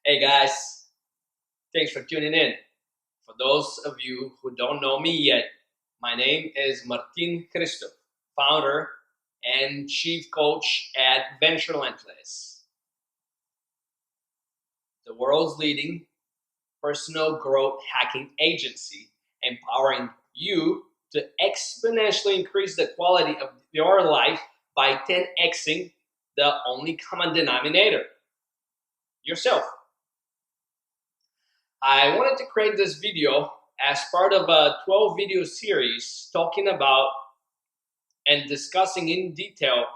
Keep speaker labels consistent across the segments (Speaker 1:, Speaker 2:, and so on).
Speaker 1: Hey guys, thanks for tuning in. For those of you who don't know me yet, my name is 𝗞𝗲𝘆, founder and chief coach at Benevolent, the world's leading personal growth hacking agency, empowering you to exponentially increase the quality of your life by 10xing the only common denominator, yourself. I wanted to create this video as part of a 12 video series talking about and discussing in detail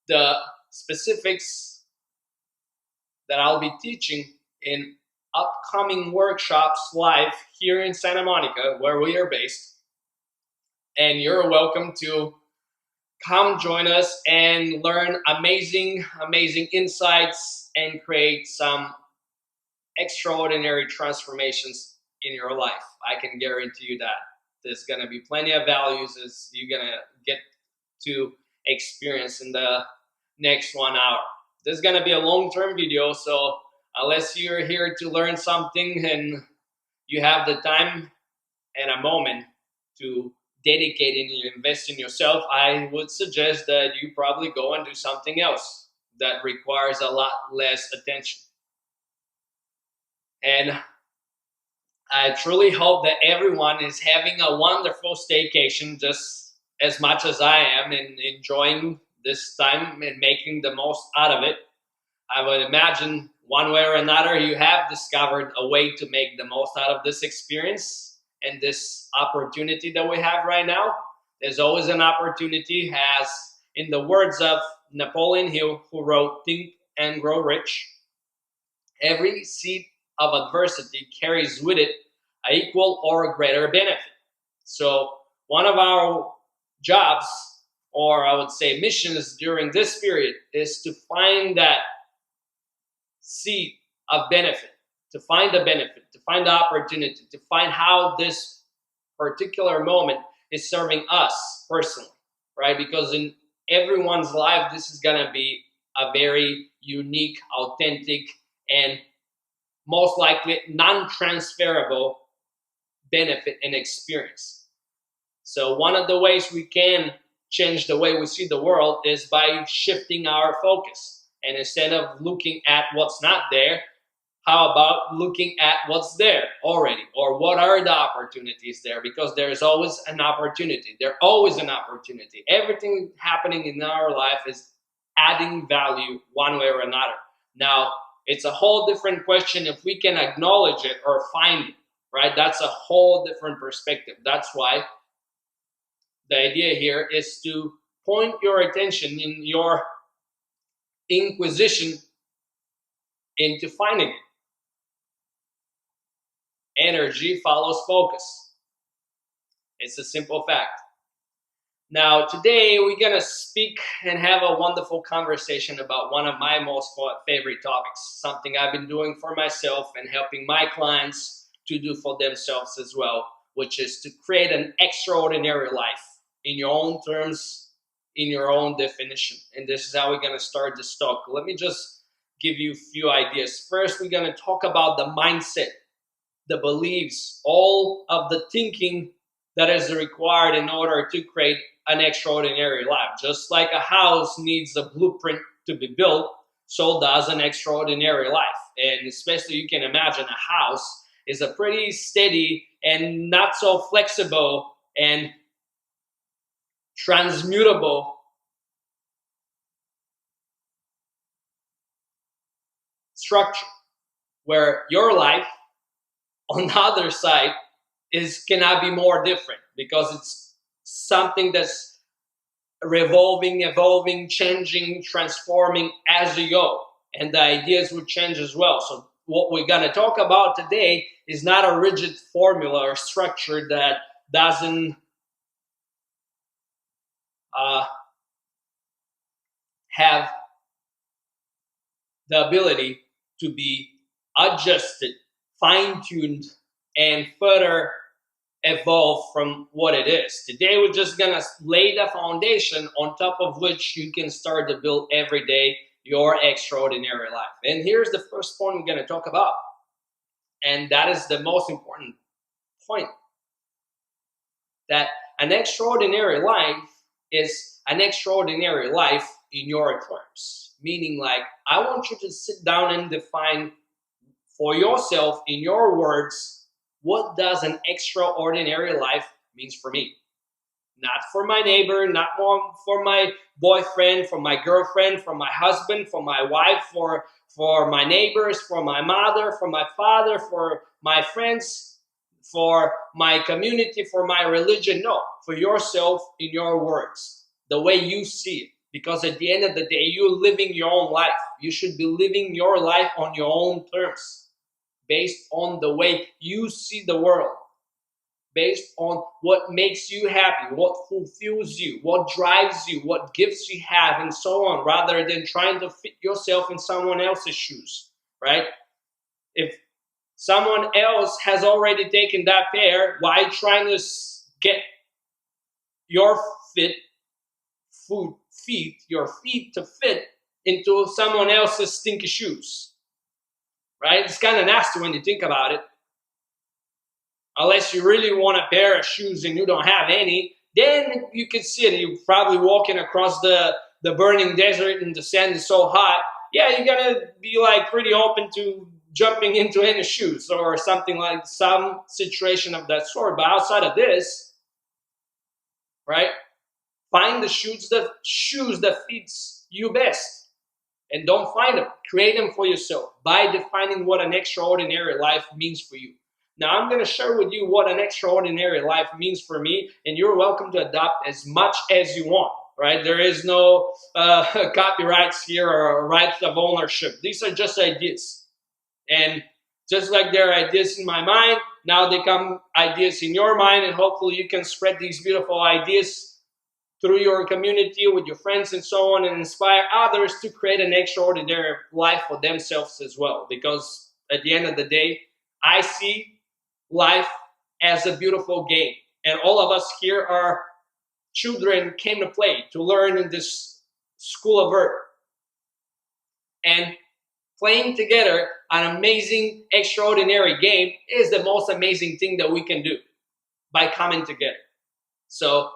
Speaker 1: the specifics that I'll be teaching in upcoming workshops live here in Santa Monica, where we are based. And you're welcome to come join us and learn amazing insights and create some extraordinary transformations in your life. I can guarantee you that there's going to be plenty of values as you're going to get to experience in the next 1 hour. This is going to be a long-term video, so unless you're here to learn something and you have the time and a moment to dedicate and invest in yourself, I would suggest that you probably go and do something else that requires a lot less attention. And I truly hope that everyone is having a wonderful staycation just as much as I am and enjoying this time and making the most out of it. I would imagine one way or another you have discovered a way to make the most out of this experience and this opportunity that we have right now. There's always an opportunity, as in the words of Napoleon Hill, who wrote Think and Grow Rich, every seed of adversity carries with it an equal or greater benefit. So one of our jobs, or I would say missions during this period, is to find that seed of benefit, to find the benefit, to find the opportunity, to find how this particular moment is serving us personally, right? Because in everyone's life, this is going to be a very unique, authentic, and most likely non-transferable benefit and experience. So one of the ways we can change the way we see the world is by shifting our focus. And instead of looking at what's not there, how about looking at what's there already? Or what are the opportunities there? Because there's always an opportunity. There's always an opportunity. Everything happening in our life is adding value one way or another. Now, it's a whole different question if we can acknowledge it or find it, right? That's a whole different perspective. That's why the idea here is to point your attention in your inquisition into finding it. Energy follows focus. It's a simple fact. Now, today we're going to speak and have a wonderful conversation about one of my most favorite topics, something I've been doing for myself and helping my clients to do for themselves as well, which is to create an extraordinary life in your own terms, in your own definition. And this is how we're going to start this talk. Let me just give you a few ideas. First, we're going to talk about the mindset, the beliefs, all of the thinking that is required in order to create an extraordinary life. Just like a house needs a blueprint to be built, so does an extraordinary life. And especially you can imagine a house is a pretty steady and not so flexible and transmutable structure, where your life on the other side cannot be more different, because it's something that's revolving, evolving, changing, transforming as you go, and the ideas will change as well. So what we're going to talk about today is not a rigid formula or structure that doesn't have the ability to be adjusted, fine-tuned, and further evolve from what it is. Today we're just gonna lay the foundation on top of which you can start to build every day your extraordinary life. And here's the first point we're going to talk about. And that is the most important point. That an extraordinary life is an extraordinary life in your terms. Meaning, like, I want you to sit down and define for yourself, in your words, what does an extraordinary life means for me? Not for my neighbor, not for my boyfriend, for my girlfriend, for my husband, for my wife, for my neighbors, for my mother, for my father, for my friends, for my community, for my religion. No, for yourself, in your words, the way you see it. Because at the end of the day, you're living your own life. You should be living your life on your own terms, based on the way you see the world, based on what makes you happy, what fulfills you, what drives you, what gifts you have, and so on, rather than trying to fit yourself in someone else's shoes, right? If someone else has already taken that pair, why trying to get your feet to fit into someone else's stinky shoes, right? It's kind of nasty when you think about it. Unless you really want a pair of shoes and you don't have any, then you can see it. You're probably walking across the burning desert and the sand is so hot. Yeah, you're going to be like pretty open to jumping into any shoes or something, like some situation of that sort. But outside of this, right, find the shoes that fits you best. And don't find them. Create them for yourself by defining what an extraordinary life means for you. Now, I'm going to share with you what an extraordinary life means for me, and you're welcome to adopt as much as you want, right? There is no copyrights here or rights of ownership. These are just ideas. And just like there are ideas in my mind, now they come ideas in your mind, and hopefully you can spread these beautiful ideas through your community with your friends and so on, and inspire others to create an extraordinary life for themselves as well. Because at the end of the day, I see life as a beautiful game. And all of us here are children came to play, to learn in this school of earth. And playing together an amazing, extraordinary game is the most amazing thing that we can do by coming together. So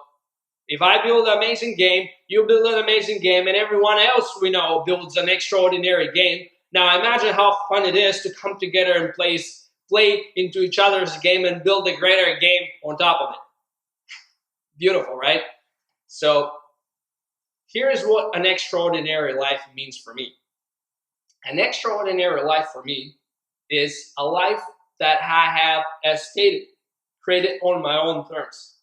Speaker 1: if I build an amazing game, you build an amazing game, and everyone else we know builds an extraordinary game. Now imagine how fun it is to come together and play into each other's game and build a greater game on top of it. Beautiful, right? So here's what an extraordinary life means for me. An extraordinary life for me is a life that I have, as stated, created on my own terms.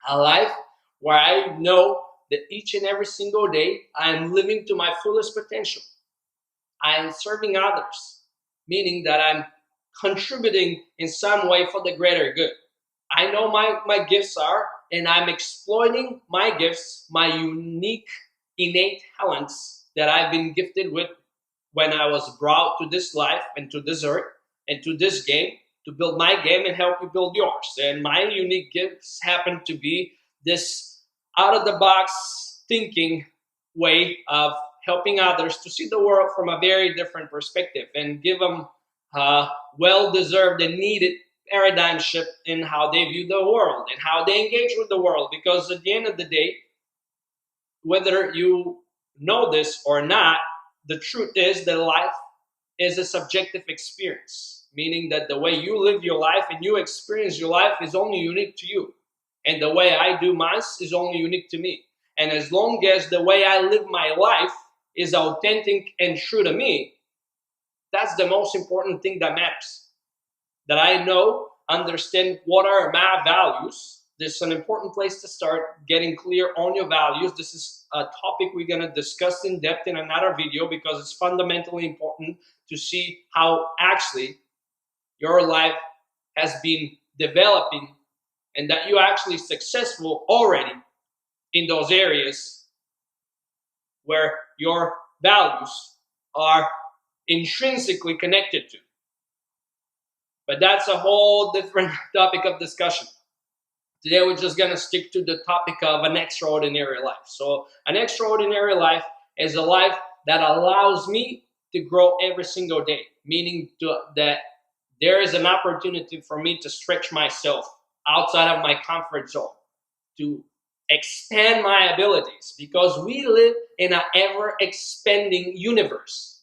Speaker 1: A life where I know that each and every single day I am living to my fullest potential. I am serving others, meaning that I'm contributing in some way for the greater good. I know my gifts are, and I'm exploiting my gifts, my unique, innate talents that I've been gifted with when I was brought to this life and to this earth and to this game, to build my game and help you build yours. And my unique gifts happen to be this out-of-the-box thinking way of helping others to see the world from a very different perspective and give them well-deserved and needed paradigm shift in how they view the world and how they engage with the world. Because at the end of the day, whether you know this or not, the truth is that life is a subjective experience, meaning that the way you live your life and you experience your life is only unique to you. And the way I do mine is only unique to me. And as long as the way I live my life is authentic and true to me, that's the most important thing that matters. That I know, understand what are my values. This is an important place to start getting clear on your values. This is a topic we're going to discuss in depth in another video because it's fundamentally important to see how actually your life has been developing and that you're actually successful already in those areas where your values are intrinsically connected to. But that's a whole different topic of discussion. Today we're just going to stick to the topic of an extraordinary life. So an extraordinary life is a life that allows me to grow every single day, meaning that there is an opportunity for me to stretch myself outside of my comfort zone, to expand my abilities, because we live in an ever-expanding universe,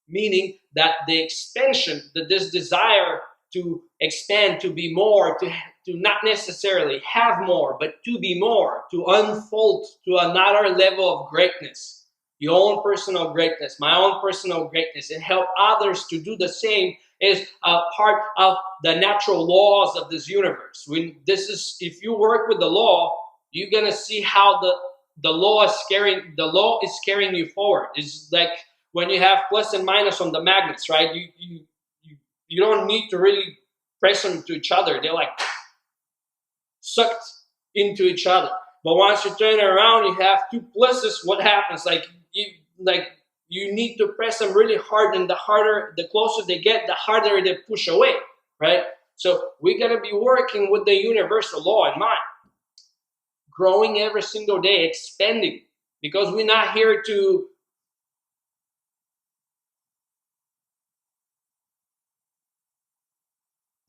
Speaker 1: meaning that the expansion, this desire to expand, to be more, to not necessarily have more, but to be more, to unfold to another level of greatness, your own personal greatness, my own personal greatness, and help others to do the same, is a part of the natural laws of this universe. If you work with the law, you're gonna see how the law is carrying you forward. It's like when you have plus and minus on the magnets, right? You don't need to really press them to each other. They're like sucked into each other. But once you turn it around, you have two pluses. What happens? You need to press them really hard, and the closer they get, the harder they push away, right? So we're gonna be working with the universal law in mind, growing every single day, expanding, because we're not here to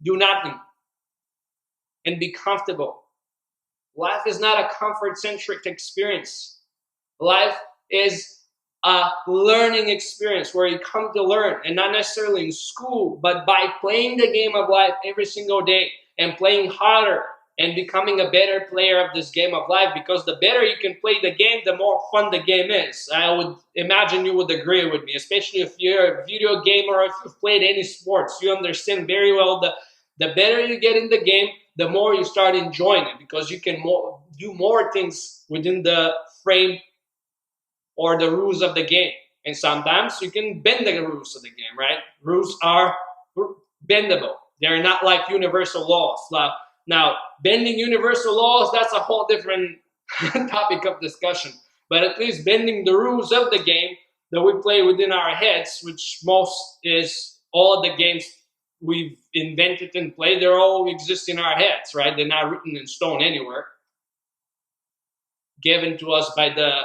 Speaker 1: do nothing and be comfortable. Life is not a comfort-centric experience. Life is a learning experience where you come to learn, and not necessarily in school, but by playing the game of life every single day and playing harder and becoming a better player of this game of life, because the better you can play the game, the more fun the game is. I would imagine you would agree with me, especially if you're a video gamer or if you've played any sports. You understand very well the better you get in the game, the more you start enjoying it, because you can do more things within the frame or the rules of the game. And sometimes you can bend the rules of the game, right? Rules are bendable. They're not like universal laws. Now, bending universal laws, that's a whole different topic of discussion. But at least bending the rules of the game that we play within our heads, which most is all of the games we've invented and played, they all exist in our heads, right? They're not written in stone anywhere. Given to us by the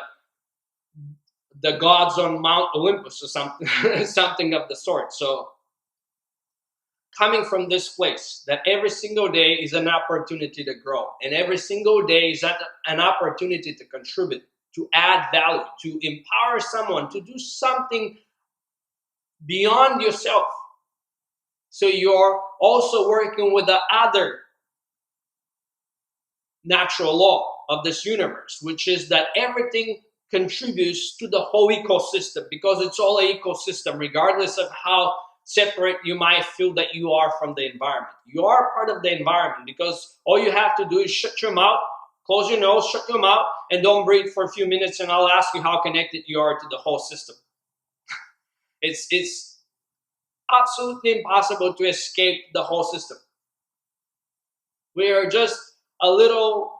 Speaker 1: gods on Mount Olympus or something, something of the sort. So coming from this place, that every single day is an opportunity to grow, and every single day is an opportunity to contribute, to add value, to empower someone, to do something beyond yourself. So you're also working with the other natural law of this universe, which is that everything contributes to the whole ecosystem, because it's all an ecosystem, regardless of how separate you might feel that you are from the environment. You are part of the environment, because all you have to do is shut your mouth, close your nose, shut your mouth, and don't breathe for a few minutes, and I'll ask you how connected you are to the whole system. It's absolutely impossible to escape the whole system. We are just a little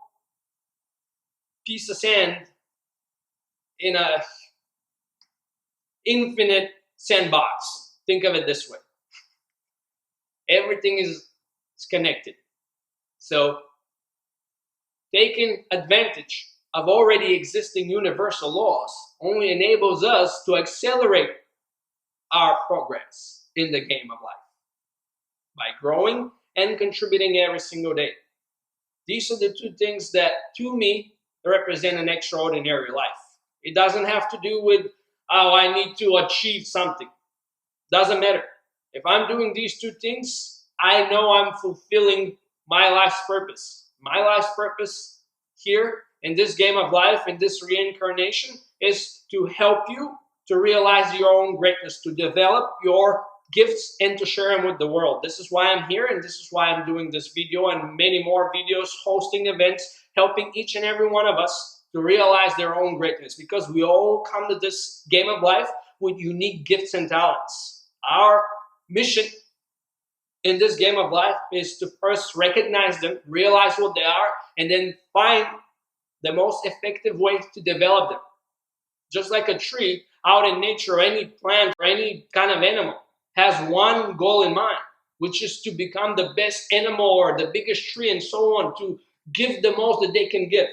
Speaker 1: piece of sand in a infinite sandbox. Think of it this way. Everything is connected. So taking advantage of already existing universal laws only enables us to accelerate our progress in the game of life by growing and contributing every single day. These are the two things that, to me, represent an extraordinary life. It doesn't have to do with, oh, I need to achieve something. Doesn't matter. If I'm doing these two things, I know I'm fulfilling my life's purpose. My life's purpose here in this game of life, in this reincarnation, is to help you to realize your own greatness, to develop your gifts and to share them with the world. This is why I'm here, and this is why I'm doing this video and many more videos, hosting events, helping each and every one of us to realize their own greatness, because we all come to this game of life with unique gifts and talents. Our mission in this game of life is to first recognize them, realize what they are, and then find the most effective way to develop them. Just like a tree out in nature, any plant or any kind of animal has one goal in mind, which is to become the best animal or the biggest tree and so on, to give the most that they can give.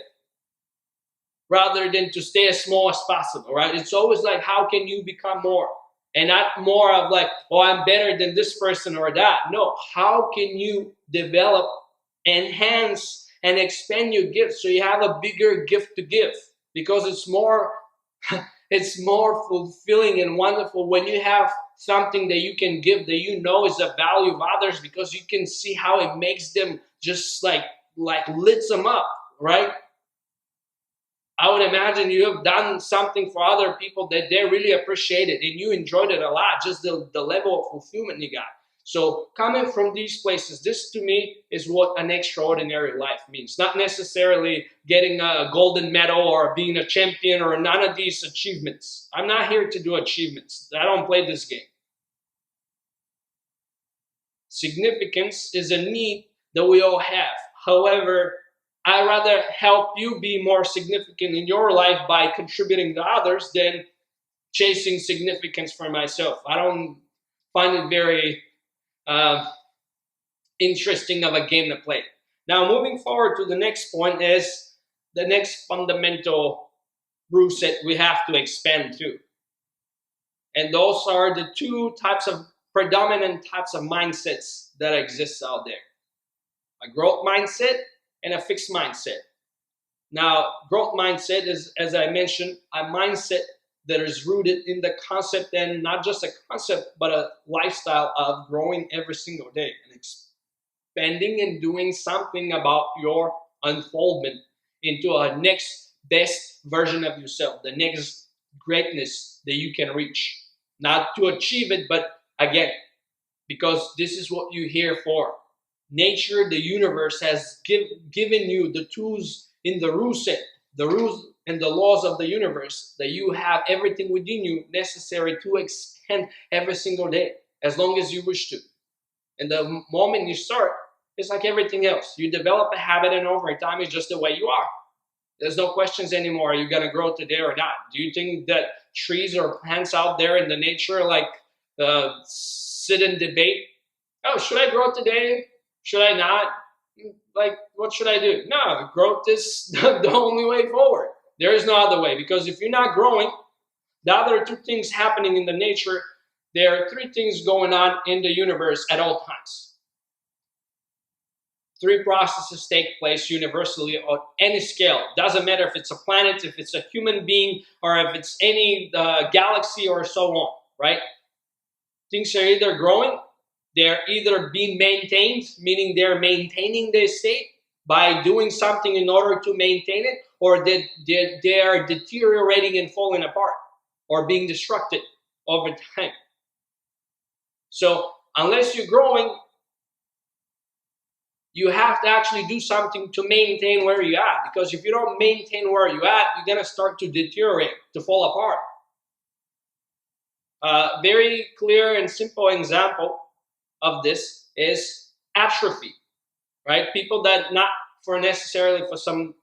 Speaker 1: rather than to stay as small as possible, right? It's always like, how can you become more? And not more of like, oh, I'm better than this person or that. No, how can you develop, enhance, and expand your gift so you have a bigger gift to give? Because it's more, it's more fulfilling and wonderful when you have something that you can give that you know is the value of others, because you can see how it makes them just like lifts them up, right? I would imagine you have done something for other people that they really appreciate it and you enjoyed it a lot, just the level of fulfillment you got. So coming from these places, this to me is what an extraordinary life means. Not necessarily getting a golden medal or being a champion or none of these achievements. I'm not here to do achievements. I don't play this game. Significance is a need that we all have. However, I'd rather help you be more significant in your life by contributing to others than chasing significance for myself. I don't find it very interesting of a game to play. Now, moving forward to the next point is the next fundamental rule set we have to expand to. And those are the two types of predominant types of mindsets that exist out there. A growth mindset and a fixed mindset. Now, growth mindset is, as I mentioned, a mindset that is rooted in the concept, and not just a concept, but a lifestyle of growing every single day and expanding and doing something about your unfoldment into a next best version of yourself, the next greatness that you can reach. Not to achieve it, but again, because this is what you're here for. Nature, the universe has given you the tools in the rule set, the rules and the laws of the universe, that you have everything within you necessary to expand every single day, as long as you wish to. And the moment you start, it's like everything else. You develop a habit, and over time, it's just the way you are. There's no questions anymore. Are you going to grow today or not? Do you think that trees or plants out there in the nature like sit and debate? Oh, should I grow today? Should I not? Like, what should I do? No, growth is the only way forward. There is no other way, because if you're not growing, the other two things happening in the nature, there are three things going on in the universe at all times. Three processes take place universally on any scale. Doesn't matter if it's a planet, if it's a human being, or if it's any galaxy or so on, right? Things are either growing, they're either being maintained, meaning they're maintaining their state by doing something in order to maintain it, or they are deteriorating and falling apart or being destructed over time. So unless you're growing, you have to actually do something to maintain where you're at, because if you don't maintain where you're at, you're going to start to deteriorate, to fall apart. A very clear and simple example of this is atrophy, right? People that not for necessarily for some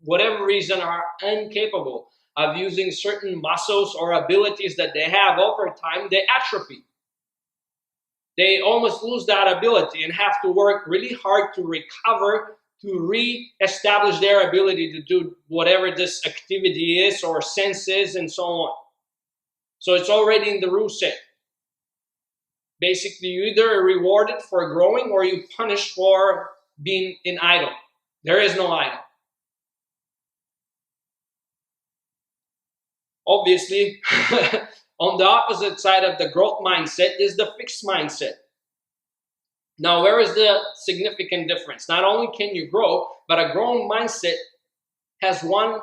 Speaker 1: whatever reason are incapable of using certain muscles or abilities that they have over time, they atrophy. They almost lose that ability and have to work really hard to recover, to re-establish their ability to do whatever this activity is or sense is and so on. So it's already in the rule set. Basically, you either rewarded for growing or you punished for being in idle. There is no idle. Obviously, on the opposite side of the growth mindset is the fixed mindset. Now, where is the significant difference? Not only can you grow, but a growing mindset has one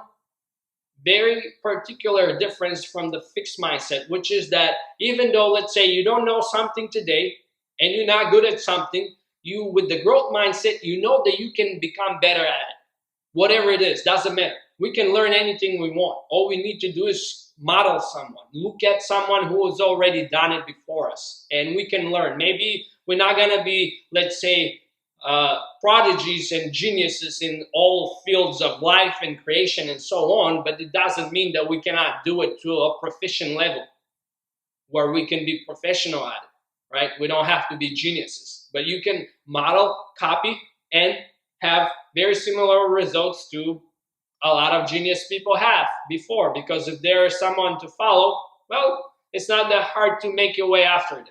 Speaker 1: very particular difference from the fixed mindset, which is that even though, let's say, you don't know something today and you're not good at something, you, with the growth mindset, you know that you can become better at it. Whatever it is, doesn't matter. We can learn anything we want. All we need to do is model someone, look at someone who has already done it before us, and we can learn. Maybe we're not going to be, let's say, prodigies and geniuses in all fields of life and creation and so on, but it doesn't mean that we cannot do it to a proficient level where we can be professional at it, right? We don't have to be geniuses, but you can model, copy, and have very similar results to a lot of genius people have before, because if there is someone to follow, well, it's not that hard to make your way after them.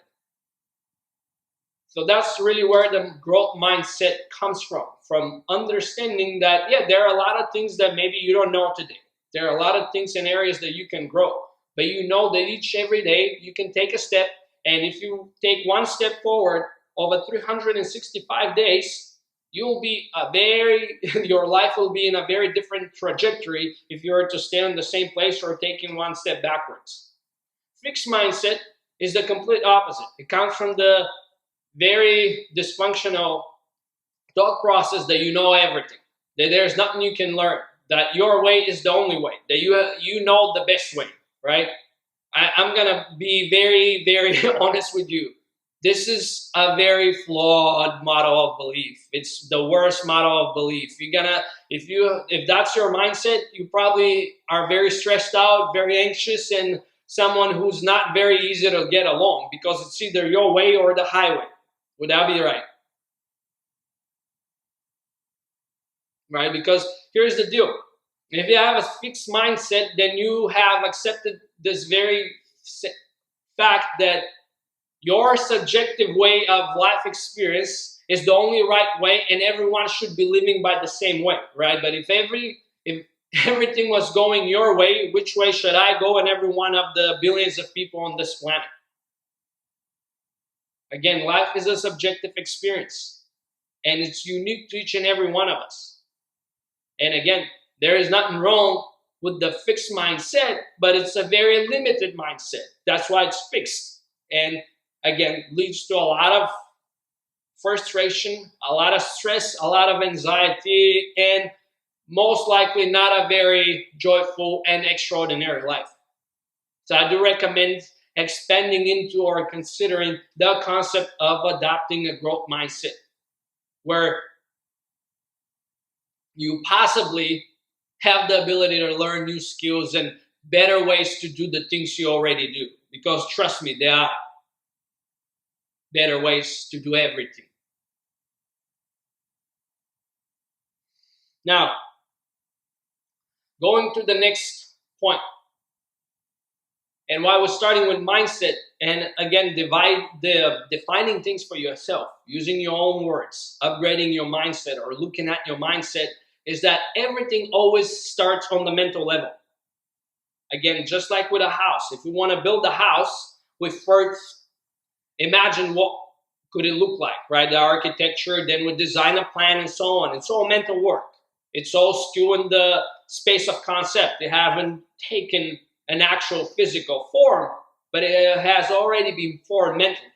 Speaker 1: So that's really where the growth mindset comes from understanding that, yeah, there are a lot of things that maybe you don't know today. There are a lot of things in areas that you can grow, but you know that every day you can take a step, and if you take one step forward over 365 days, you'll be your life will be in a very different trajectory if you were to stay in the same place or taking one step backwards. Fixed mindset is the complete opposite. It comes from the very dysfunctional thought process that you know everything, that there's nothing you can learn, that your way is the only way, that you know the best way, right? I'm gonna be very, very honest with you. This is a very flawed model of belief. It's the worst model of belief. If that's your mindset, you probably are very stressed out, very anxious, and someone who's not very easy to get along, because it's either your way or the highway. Would that be right? Right? Because here's the deal. If you have a fixed mindset, then you have accepted this very fact that your subjective way of life experience is the only right way, and everyone should be living by the same way, right? But if everything was going your way, which way should I go and every one of the billions of people on this planet? Again, life is a subjective experience, and it's unique to each and every one of us. And again, there is nothing wrong with the fixed mindset, but it's a very limited mindset. That's why it's fixed. And again, leads to a lot of frustration, a lot of stress, a lot of anxiety, and most likely not a very joyful and extraordinary life. So I do recommend expanding into or considering the concept of adopting a growth mindset, where you possibly have the ability to learn new skills and better ways to do the things you already do. Because trust me, there are better ways to do everything. Now, going to the next point, and why we're starting with mindset, and again, defining things for yourself, using your own words, upgrading your mindset, or looking at your mindset, is that everything always starts on the mental level. Again, just like with a house, if we want to build a house, we first imagine what could it look like, right? The architecture, then we design a plan and so on. It's all mental work. It's all still in the space of concept. They haven't taken an actual physical form, but it has already been formed mentally.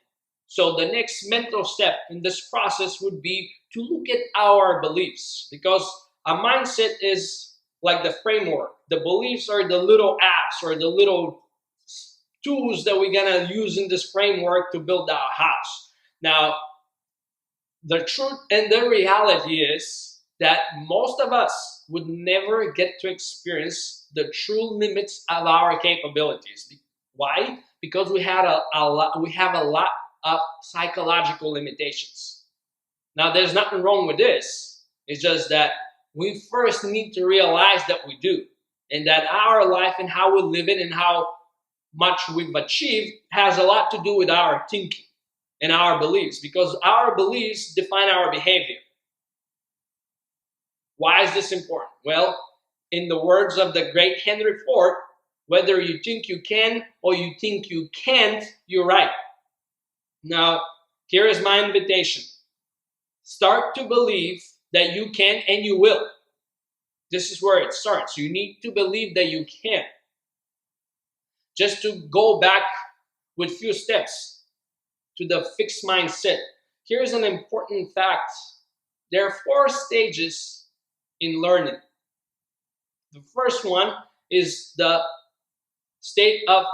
Speaker 1: So the next mental step in this process would be to look at our beliefs, because a mindset is like the framework. The beliefs are the little apps or the little tools that we're gonna use in this framework to build our house. Now, the truth and the reality is that most of us would never get to experience the true limits of our capabilities. Why? Because we have a lot of psychological limitations. Now, there's nothing wrong with this. It's just that we first need to realize that we do, and that our life and how we live it and how much we've achieved has a lot to do with our thinking and our beliefs, because our beliefs define our behavior. Why is this important? Well, in the words of the great Henry Ford, whether you think you can or you think you can't, you're right. Now, here is my invitation. Start to believe that you can and you will. This is where it starts. You need to believe that you can. Just to go back with few steps to the fixed mindset. Here's an important fact. There are 4 stages in learning. The first one is the state of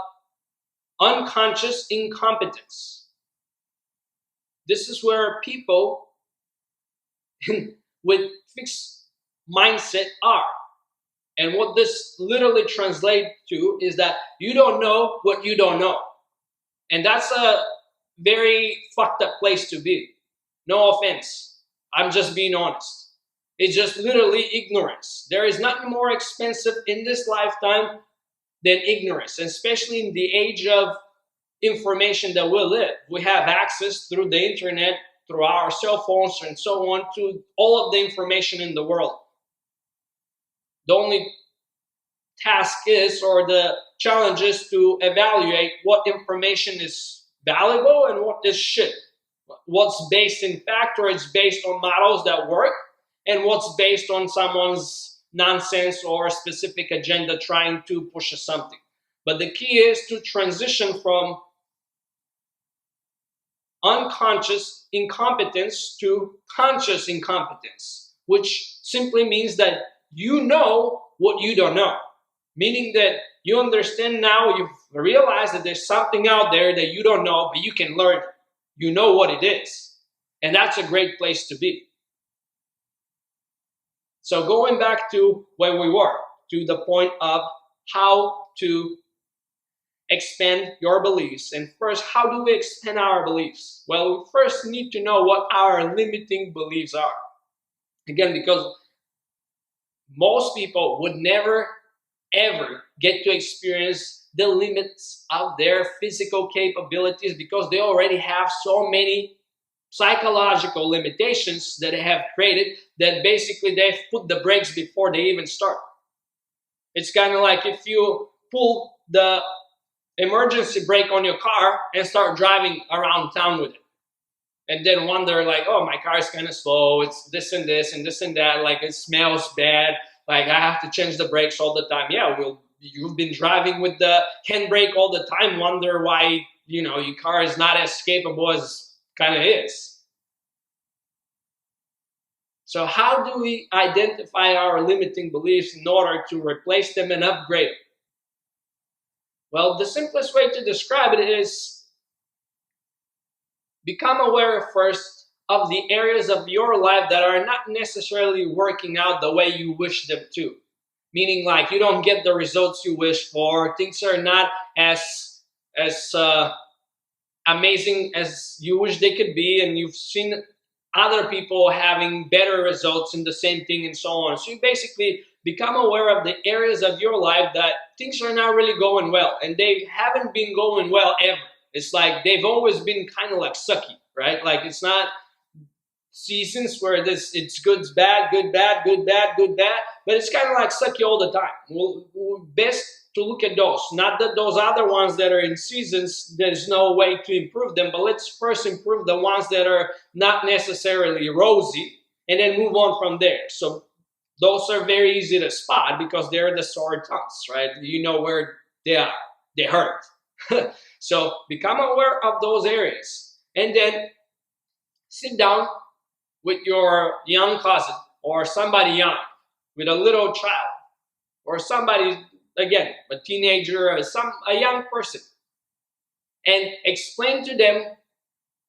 Speaker 1: unconscious incompetence. This is where people with fixed mindset are. And what this literally translates to is that you don't know what you don't know. And that's a very fucked up place to be. No offense. I'm just being honest. It's just literally ignorance. There is nothing more expensive in this lifetime than ignorance, especially in the age of information that we live. We have access through the internet, through our cell phones and so on, to all of the information in the world. The only task is, or the challenge is, to evaluate what information is valuable and what is shit. What's based in fact, or it's based on models that work, and what's based on someone's nonsense or a specific agenda trying to push something. But the key is to transition from unconscious incompetence to conscious incompetence, which simply means that you know what you don't know. Meaning that you understand now, you've realized that there's something out there that you don't know, but you can learn it. You know what it is. And that's a great place to be. So going back to where we were, to the point of how to expand your beliefs. And first, how do we expand our beliefs? Well, we first need to know what our limiting beliefs are. Again, because most people would never, ever get to experience the limits of their physical capabilities because they already have so many psychological limitations that they have created that basically they've put the brakes before they even start. It's kind of like if you pull the emergency brake on your car and start driving around town with it. And then wonder like, oh, my car is kind of slow. It's this and this and this and that. Like it smells bad. Like I have to change the brakes all the time. Yeah, you've been driving with the handbrake all the time. Wonder why, your car is not as capable as kind of is. So how do we identify our limiting beliefs in order to replace them and upgrade them? Well, the simplest way to describe it is become aware first of the areas of your life that are not necessarily working out the way you wish them to. Meaning like you don't get the results you wish for, things are not as amazing as you wish they could be, and you've seen other people having better results in the same thing and so on. So you basically become aware of the areas of your life that things are not really going well, and they haven't been going well ever. It's like they've always been kind of like sucky, right? Like it's not seasons where it's good, bad, good, bad, good, bad, good, bad, but it's kind of like sucky all the time. We'll best to look at those, not that those other ones that are in seasons, there's no way to improve them, but let's first improve the ones that are not necessarily rosy and then move on from there. So those are very easy to spot because they're the sore tongues, right? You know where they are, they hurt. So become aware of those areas and then sit down with your young cousin or somebody young, with a little child or somebody, again, a teenager or a young person, and explain to them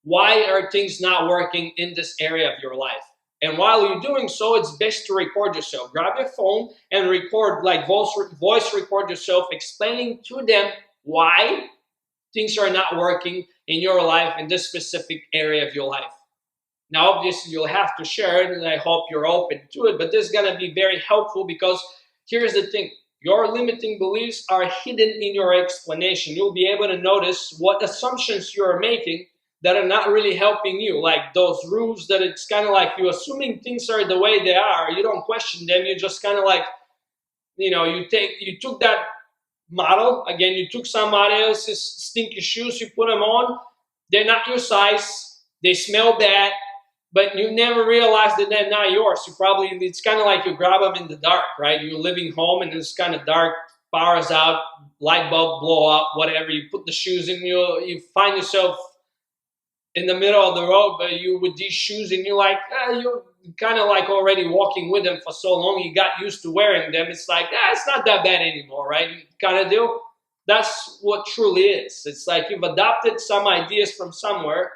Speaker 1: why are things not working in this area of your life. And while you're doing so, it's best to record yourself. Grab your phone and record, like voice record yourself, explaining to them why things are not working in your life, in this specific area of your life. Now, obviously, you'll have to share it, and I hope you're open to it, but this is going to be very helpful because here's the thing. Your limiting beliefs are hidden in your explanation. You'll be able to notice what assumptions you're making that are not really helping you, like those rules that it's kind of like you assuming things are the way they are. You don't question them. You just kind of like, you took that model, again, you took somebody else's stinky shoes, you put them on, they're not your size, they smell bad, but you never realized that they're not yours. It's kind of like you grab them in the dark, right? You're living home and it's kind of dark, power's out, light bulb blow up, whatever, you put the shoes in, you find yourself in the middle of the road, but you with these shoes and you're like, you're kind of like already walking with them for so long, you got used to wearing them. It's like, it's not that bad anymore, right? Kind of deal. That's what truly is. It's like you've adopted some ideas from somewhere.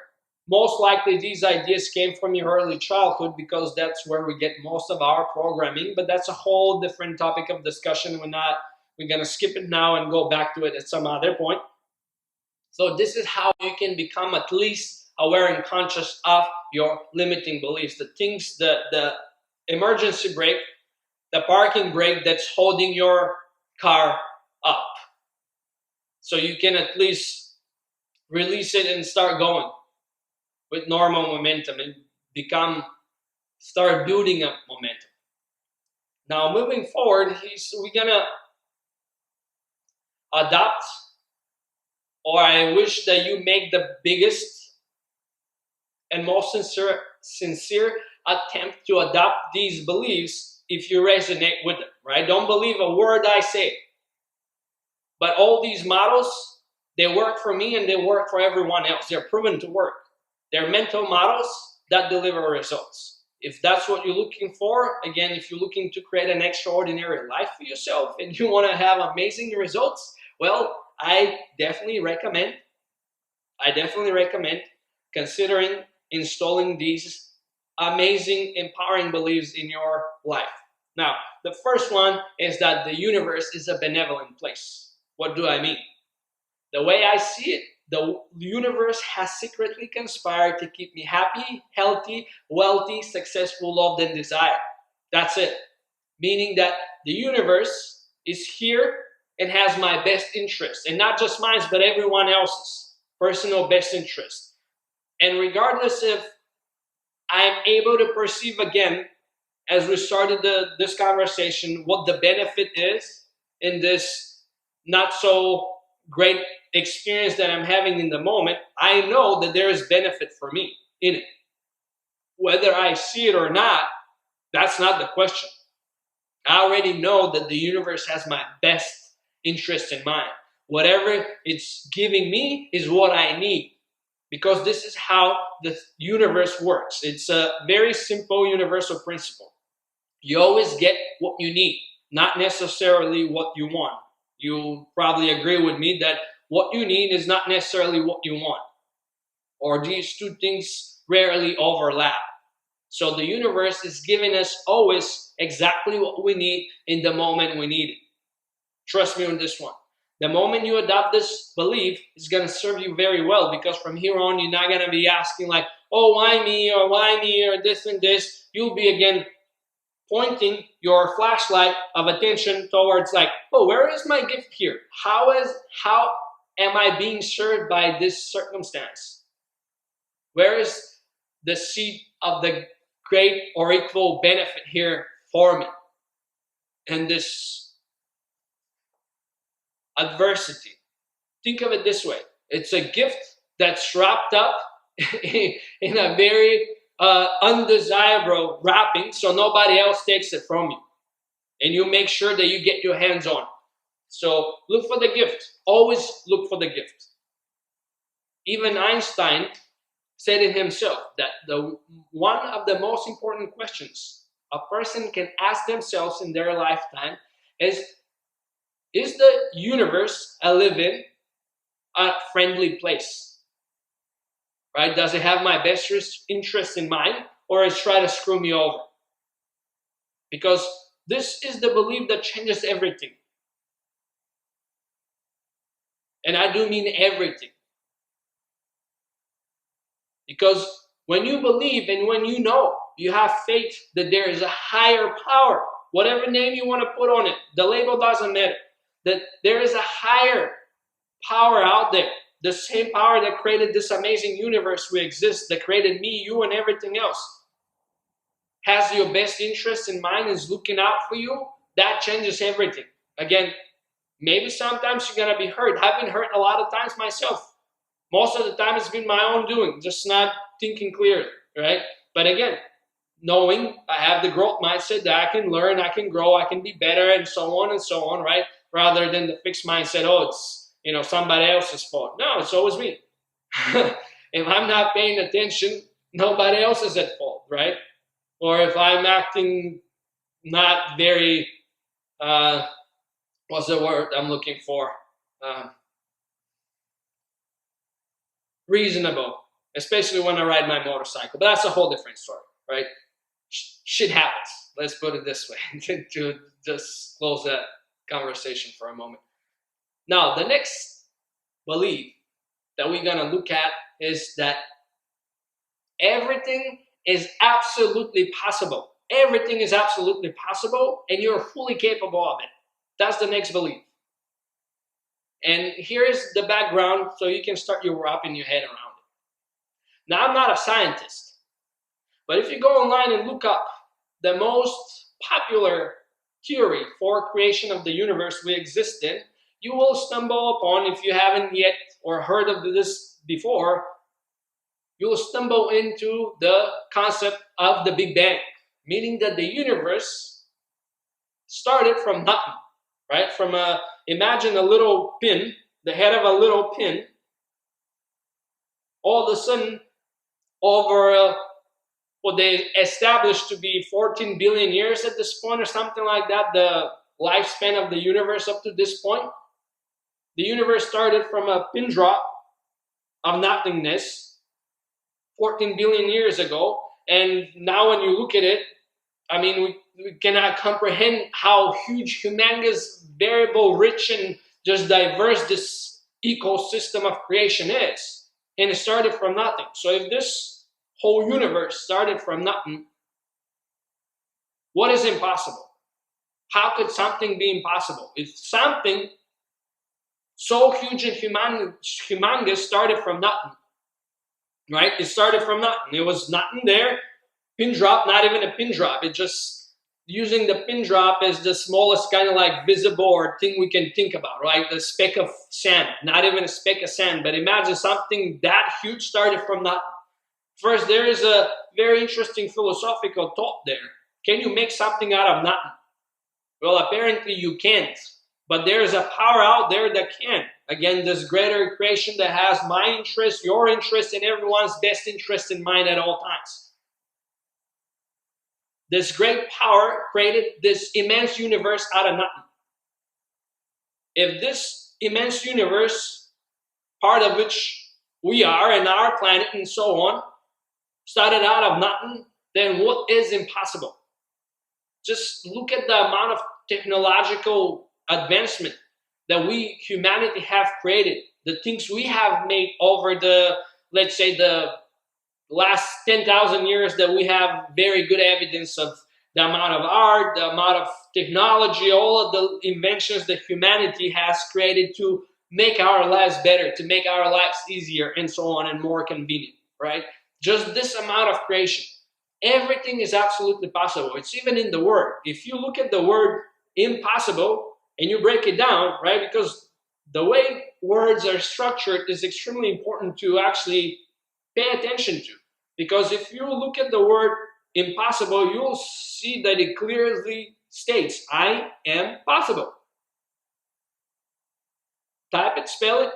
Speaker 1: Most likely these ideas came from your early childhood because that's where we get most of our programming, but that's a whole different topic of discussion. We're going to skip it now and go back to it at some other point. So this is how you can become at least aware and conscious of your limiting beliefs, the things, the emergency brake, the parking brake that's holding your car up. So you can at least release it and start going with normal momentum and start building up momentum. Now moving forward, we're gonna adopt, or I wish that you make the biggest and most sincere attempt to adopt these beliefs if you resonate with them, right? Don't believe a word I say. But all these models, they work for me and they work for everyone else. They're proven to work. They're mental models that deliver results. If that's what you're looking for, again, if you're looking to create an extraordinary life for yourself and you want to have amazing results, well, I definitely recommend considering installing these amazing, empowering beliefs in your life. Now, the first one is that the universe is a benevolent place. What do I mean? The way I see it, the universe has secretly conspired to keep me happy, healthy, wealthy, successful, loved, and desired. That's it. Meaning that the universe is here and has my best interest, and not just mine, but everyone else's personal best interest. And regardless if I'm able to perceive again, as we started this conversation, what the benefit is in this not so great experience that I'm having in the moment, I know that there is benefit for me in it. Whether I see it or not, that's not the question. I already know that the universe has my best interest in mind. Whatever it's giving me is what I need, because this is how the universe works. It's a very simple universal principle. You always get what you need, not necessarily what you want. You probably agree with me that what you need is not necessarily what you want, or these two things rarely overlap. So the universe is giving us always exactly what we need in the moment we need it. Trust me on this one. The moment you adopt this belief, it's going to serve you very well, because from here on, you're not going to be asking like, oh, why me, or this and this. You'll be again pointing your flashlight of attention towards like, oh, where is my gift here? How am I being served by this circumstance? Where is the seed of the great or equal benefit here for me? And this adversity, think of it this way. It's a gift that's wrapped up in a very undesirable wrapping, so nobody else takes it from you. And you make sure that you get your hands on it. So look for the gift. Always look for the gift. Even Einstein said it himself that one of the most important questions a person can ask themselves in their lifetime is the universe I live in a friendly place? Right? Does it have my best interest in mind, or is it trying to screw me over? Because this is the belief that changes everything. And I do mean everything. Because when you believe and when you know, you have faith that there is a higher power, whatever name you want to put on it, the label doesn't matter, that there is a higher power out there. The same power that created this amazing universe we exist, that created me, you, and everything else, has your best interest in mind, is looking out for you. That changes everything. Again, maybe sometimes you're going to be hurt. I've been hurt a lot of times myself. Most of the time it's been my own doing, just not thinking clearly, right? But again, knowing I have the growth mindset that I can learn, I can grow, I can be better, and so on, right? Rather than the fixed mindset, oh, it's somebody else's fault. No, it's always me. If I'm not paying attention, nobody else is at fault, right? Or if I'm acting not very, what's the word I'm looking for? Reasonable, especially when I ride my motorcycle. But that's a whole different story, right? Shit happens. Let's put it this way to just close that conversation for a moment. Now, the next belief that we're going to look at is that everything is absolutely possible Everything is absolutely possible, and you're fully capable of it. That's the next belief. And here's the background so you can start wrapping your head around it. Now, I'm not a scientist, but if you go online and look up the most popular theory for creation of the universe we exist in, you will stumble upon, if you haven't yet or heard of this before, you will stumble into the concept of the Big Bang, meaning that the universe started from nothing, right? Imagine a little pin, the head of a little pin. All of a sudden, over what they established to be 14 billion years at this point or something like that, the lifespan of the universe up to this point, the universe started from a pin drop of nothingness 14 billion years ago. And now when you look at it, I mean, we cannot comprehend how huge, humongous, variable, rich, and just diverse this ecosystem of creation is. And it started from nothing. So if this whole universe started from nothing, what is impossible? How could something be impossible? If something so huge and humongous started from nothing, right? It started from nothing. It was nothing there. Pin drop, not even a pin drop. It just using the pin drop as the smallest kind of like visible or thing we can think about, right? The speck of sand, not even a speck of sand, but imagine something that huge started from nothing. First, there is a very interesting philosophical thought there. Can you make something out of nothing? Well, apparently you can't, but there is a power out there that can. Again, this greater creation that has my interest, your interest, and everyone's best interest in mind at all times. This great power created this immense universe out of nothing. If this immense universe, part of which we are and our planet and so on, started out of nothing, then what is impossible? Just look at the amount of technological advancement that we, humanity, have created. The things we have made over the, let's say, the last 10,000 years that we have very good evidence of the amount of art, the amount of technology, all of the inventions that humanity has created to make our lives better, to make our lives easier and so on and more convenient, right? Just this amount of creation. Everything is absolutely possible. It's even in the word. If you look at the word impossible and you break it down, right? Because the way words are structured is extremely important to actually pay attention to. Because if you look at the word impossible, you'll see that it clearly states, I am possible. Type it, spell it,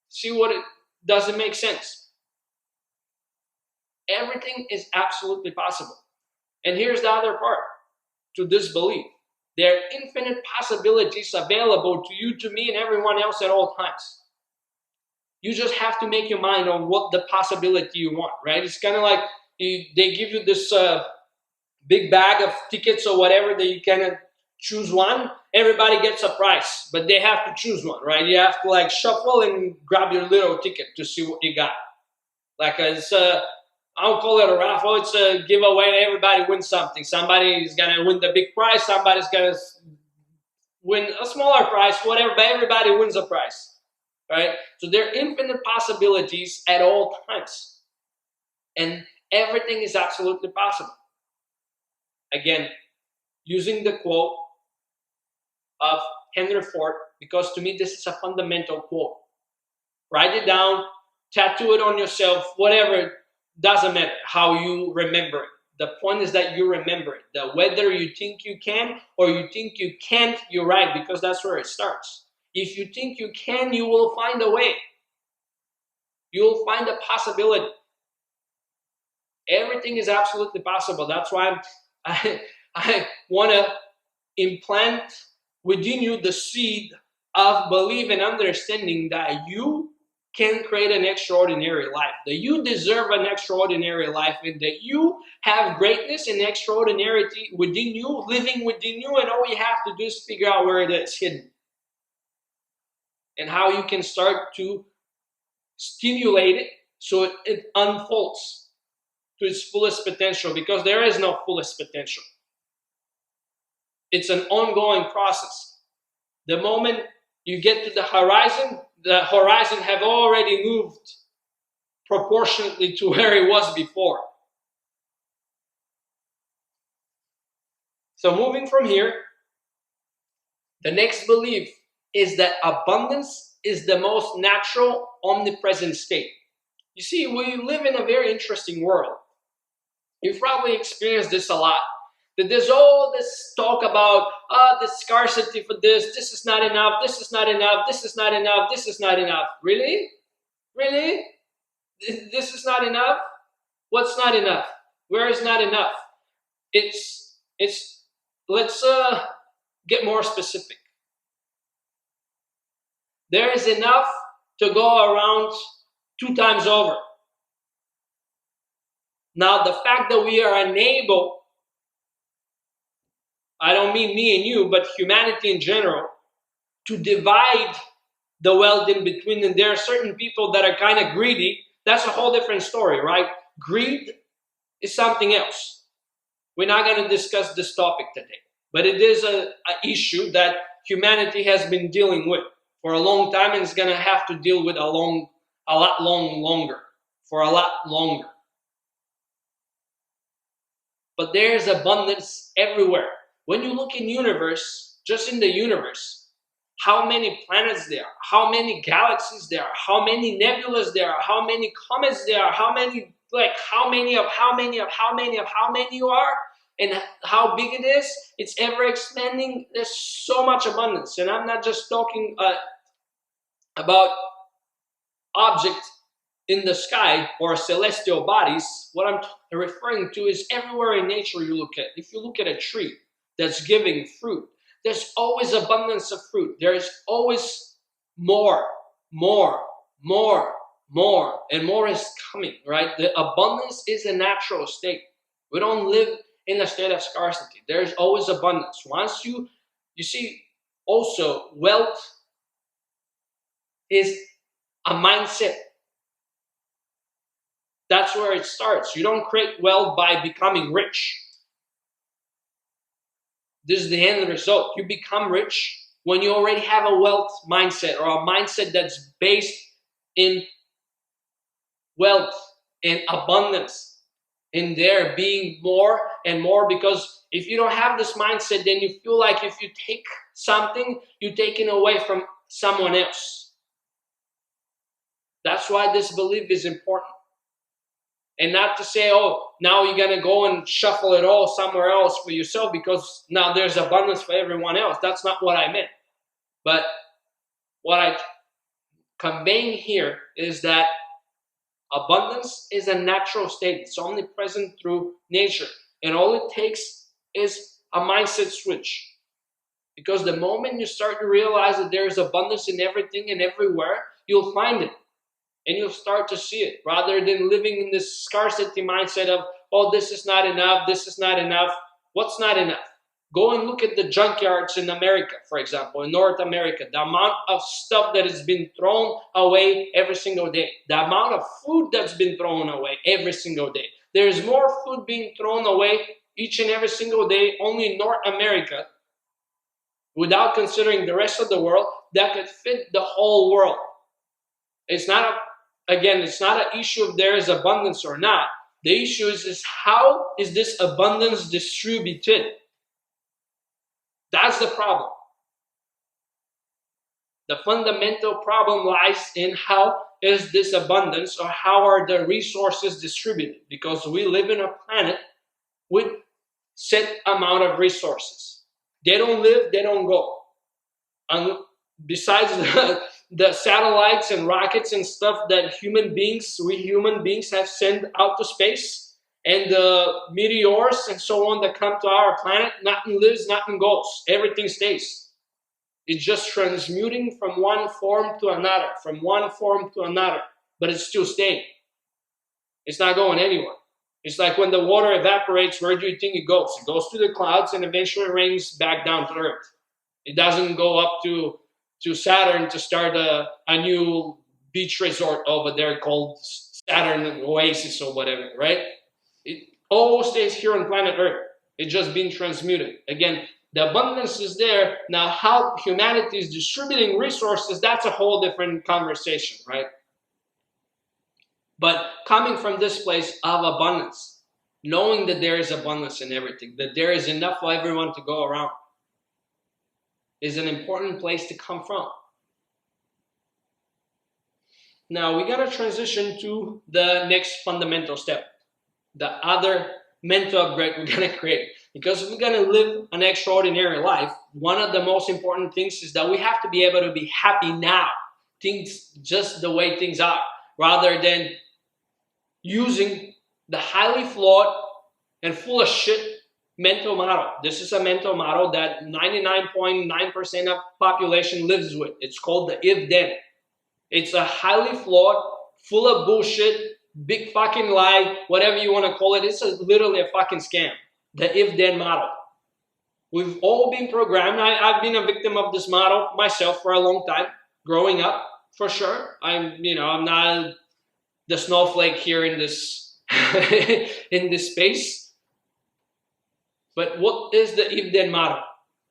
Speaker 1: see what it doesn't make sense. Everything is absolutely possible. And here's the other part to this belief. There are infinite possibilities available to you, to me, and everyone else at all times. You just have to make your mind on what the possibility you want, right? It's kind of like they give you this big bag of tickets or whatever that you kind of choose one. Everybody gets a prize, but they have to choose one, right? You have to like shuffle and grab your little ticket to see what you got. Like it's I don't call it a raffle. It's a giveaway. Everybody wins something. Somebody's going to win the big prize. Somebody's going to win a smaller prize, whatever, but everybody wins a prize, right? So there are infinite possibilities at all times. And everything is absolutely possible. Again, using the quote of Henry Ford, because to me this is a fundamental quote. Write it down, tattoo it on yourself, whatever. Doesn't matter how you remember it. The point is that you remember it. That whether you think you can or you think you can't, you're right, because that's where it starts. If you think you can, you will find a way. You will find a possibility. Everything is absolutely possible. That's why I want to implant within you the seed of belief and understanding that you can create an extraordinary life, that you deserve an extraordinary life, and that you have greatness and extraordinarity within you, living within you, and all you have to do is figure out where it is hidden and how you can start to stimulate it so it unfolds. to its fullest potential, because there is no fullest potential. It's an ongoing process. The moment you get to the horizon have already moved proportionately to where it was before. So moving from here, the next belief is that abundance is the most natural, omnipresent state. You see, we live in a very interesting world. You've probably experienced this a lot. That there's all this talk about the scarcity for this is not enough, this is not enough, this is not enough, this is not enough. Really? Really? This is not enough? What's not enough? Where is not enough? Let's get more specific. There is enough to go around 2 times over. Now, the fact that we are unable, I don't mean me and you, but humanity in general, to divide the wealth in between, and there are certain people that are kind of greedy, that's a whole different story, right? Greed is something else. We're not going to discuss this topic today, but it is an issue that humanity has been dealing with for a long time, and is going to have to deal with for a lot longer. But there's abundance everywhere. When you look in the universe, just in the universe, how many planets there are, how many galaxies there are, how many nebulas there are, how many comets there are, how many you are, and how big it is, it's ever expanding. There's so much abundance. And I'm not just talking about objects in the sky or celestial bodies. What I'm referring to is everywhere in nature you look at. If you look at a tree that's giving fruit, there's always abundance of fruit. There is always more, and more is coming, right? The abundance is a natural state. We don't live in a state of scarcity. There's always abundance. Once you see, also, wealth is a mindset. That's where it starts. You don't create wealth by becoming rich. This is the end result. You become rich when you already have a wealth mindset, or a mindset that's based in wealth and abundance, in there being more and more. Because if you don't have this mindset, then you feel like if you take something, you're taking away from someone else. That's why this belief is important. And not to say, oh, now you're going to go and shuffle it all somewhere else for yourself because now there's abundance for everyone else. That's not what I meant. But what I'm conveying here is that abundance is a natural state. It's omnipresent through nature. And all it takes is a mindset switch. Because the moment you start to realize that there is abundance in everything and everywhere, you'll find it. And you'll start to see it, rather than living in this scarcity mindset of, oh, this is not enough, this is not enough. What's not enough? Go and look at the junkyards in America, for example, in North America. The amount of stuff that has been thrown away every single day. The amount of food that's been thrown away every single day. There's more food being thrown away each and every single day only in North America, without considering the rest of the world, that could fit the whole world. It's not an issue if there is abundance or not. The issue is how is this abundance distributed? That's the problem. The fundamental problem lies in how is this abundance, or how are the resources distributed? Because we live in a planet with set amount of resources. They don't live, they don't go. And besides the satellites and rockets and stuff that we human beings have sent out to space, and the meteors and so on that come to our planet, nothing lives, nothing goes. Everything stays. It's just transmuting from one form to another, but it's still staying. It's not going anywhere. It's like when the water evaporates, where do you think it goes? It goes to the clouds and eventually rains back down to Earth. It doesn't go up to Saturn to start a new beach resort over there called Saturn Oasis or whatever, right? It all stays here on planet Earth. It's just been transmuted. Again, the abundance is there. Now, how humanity is distributing resources, that's a whole different conversation, right? But coming from this place of abundance, knowing that there is abundance in everything, that there is enough for everyone to go around, is an important place to come from. Now, we're going to transition to the next fundamental step, the other mental upgrade we're going to create. Because if we're going to live an extraordinary life, one of the most important things is that we have to be able to be happy now. Things just the way things are, rather than using the highly flawed and full of shit mental model. This is a mental model that 99.9% of population lives with. It's called the if-then. It's a highly flawed, full of bullshit, big fucking lie, whatever you want to call it. It's literally a fucking scam. The if-then model. We've all been programmed. I've been a victim of this model myself for a long time, growing up, for sure. I'm not the snowflake here in this in this space. But what is the if-then model?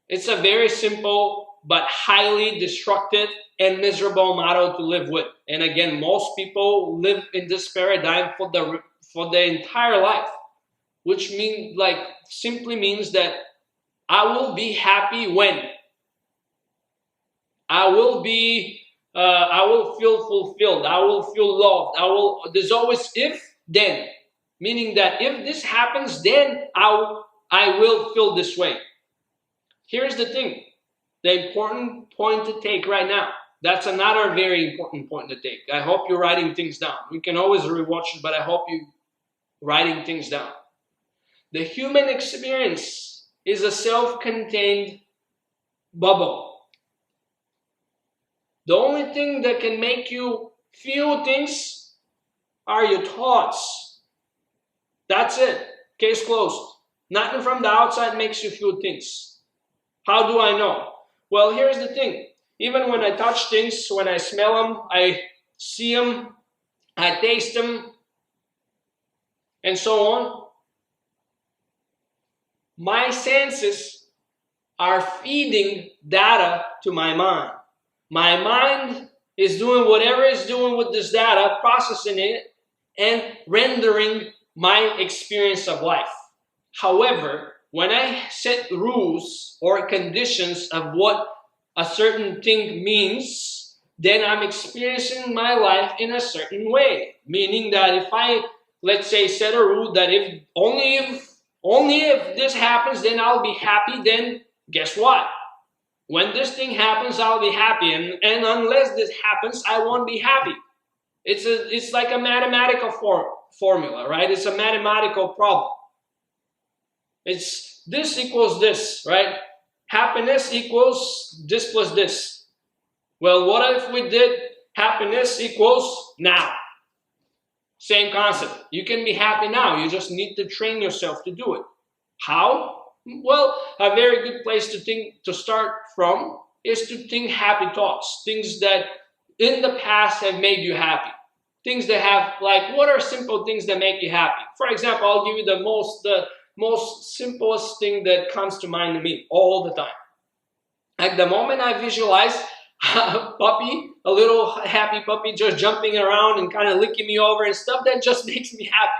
Speaker 1: It's a very simple but highly destructive and miserable model to live with. And again, most people live in this paradigm for the entire life, which simply means that I will be happy when I will feel fulfilled. I will feel loved. There's always if, then, meaning that if this happens, then I will feel this way. Here's the thing, the important point to take right now. That's another very important point to take. I hope you're writing things down. We can always rewatch it, but I hope you're writing things down. The human experience is a self-contained bubble. The only thing that can make you feel things are your thoughts. That's it. Case closed. Nothing from the outside makes you feel things. How do I know? Well, here's the thing. Even when I touch things, when I smell them, I see them, I taste them, and so on, my senses are feeding data to my mind. My mind is doing whatever it's doing with this data, processing it, and rendering my experience of life. However, when I set rules or conditions of what a certain thing means, then I'm experiencing my life in a certain way. Meaning that if I, let's say, set a rule that only if this happens, then I'll be happy, then guess what? When this thing happens, I'll be happy. And unless this happens, I won't be happy. It's like a mathematical formula, right? It's a mathematical problem. It's this equals this, right? Happiness equals this plus this. Well, what if we did happiness equals now? Same concept. You can be happy now. You just need to train yourself to do it. How? Well, a very good place to start from is to think happy thoughts. Things that in the past have made you happy. Things that have, what are simple things that make you happy? For example, I'll give you the most simplest thing that comes to mind to me all the time. Like the moment I visualize a puppy, a little happy puppy just jumping around and kind of licking me over and stuff, that just makes me happy.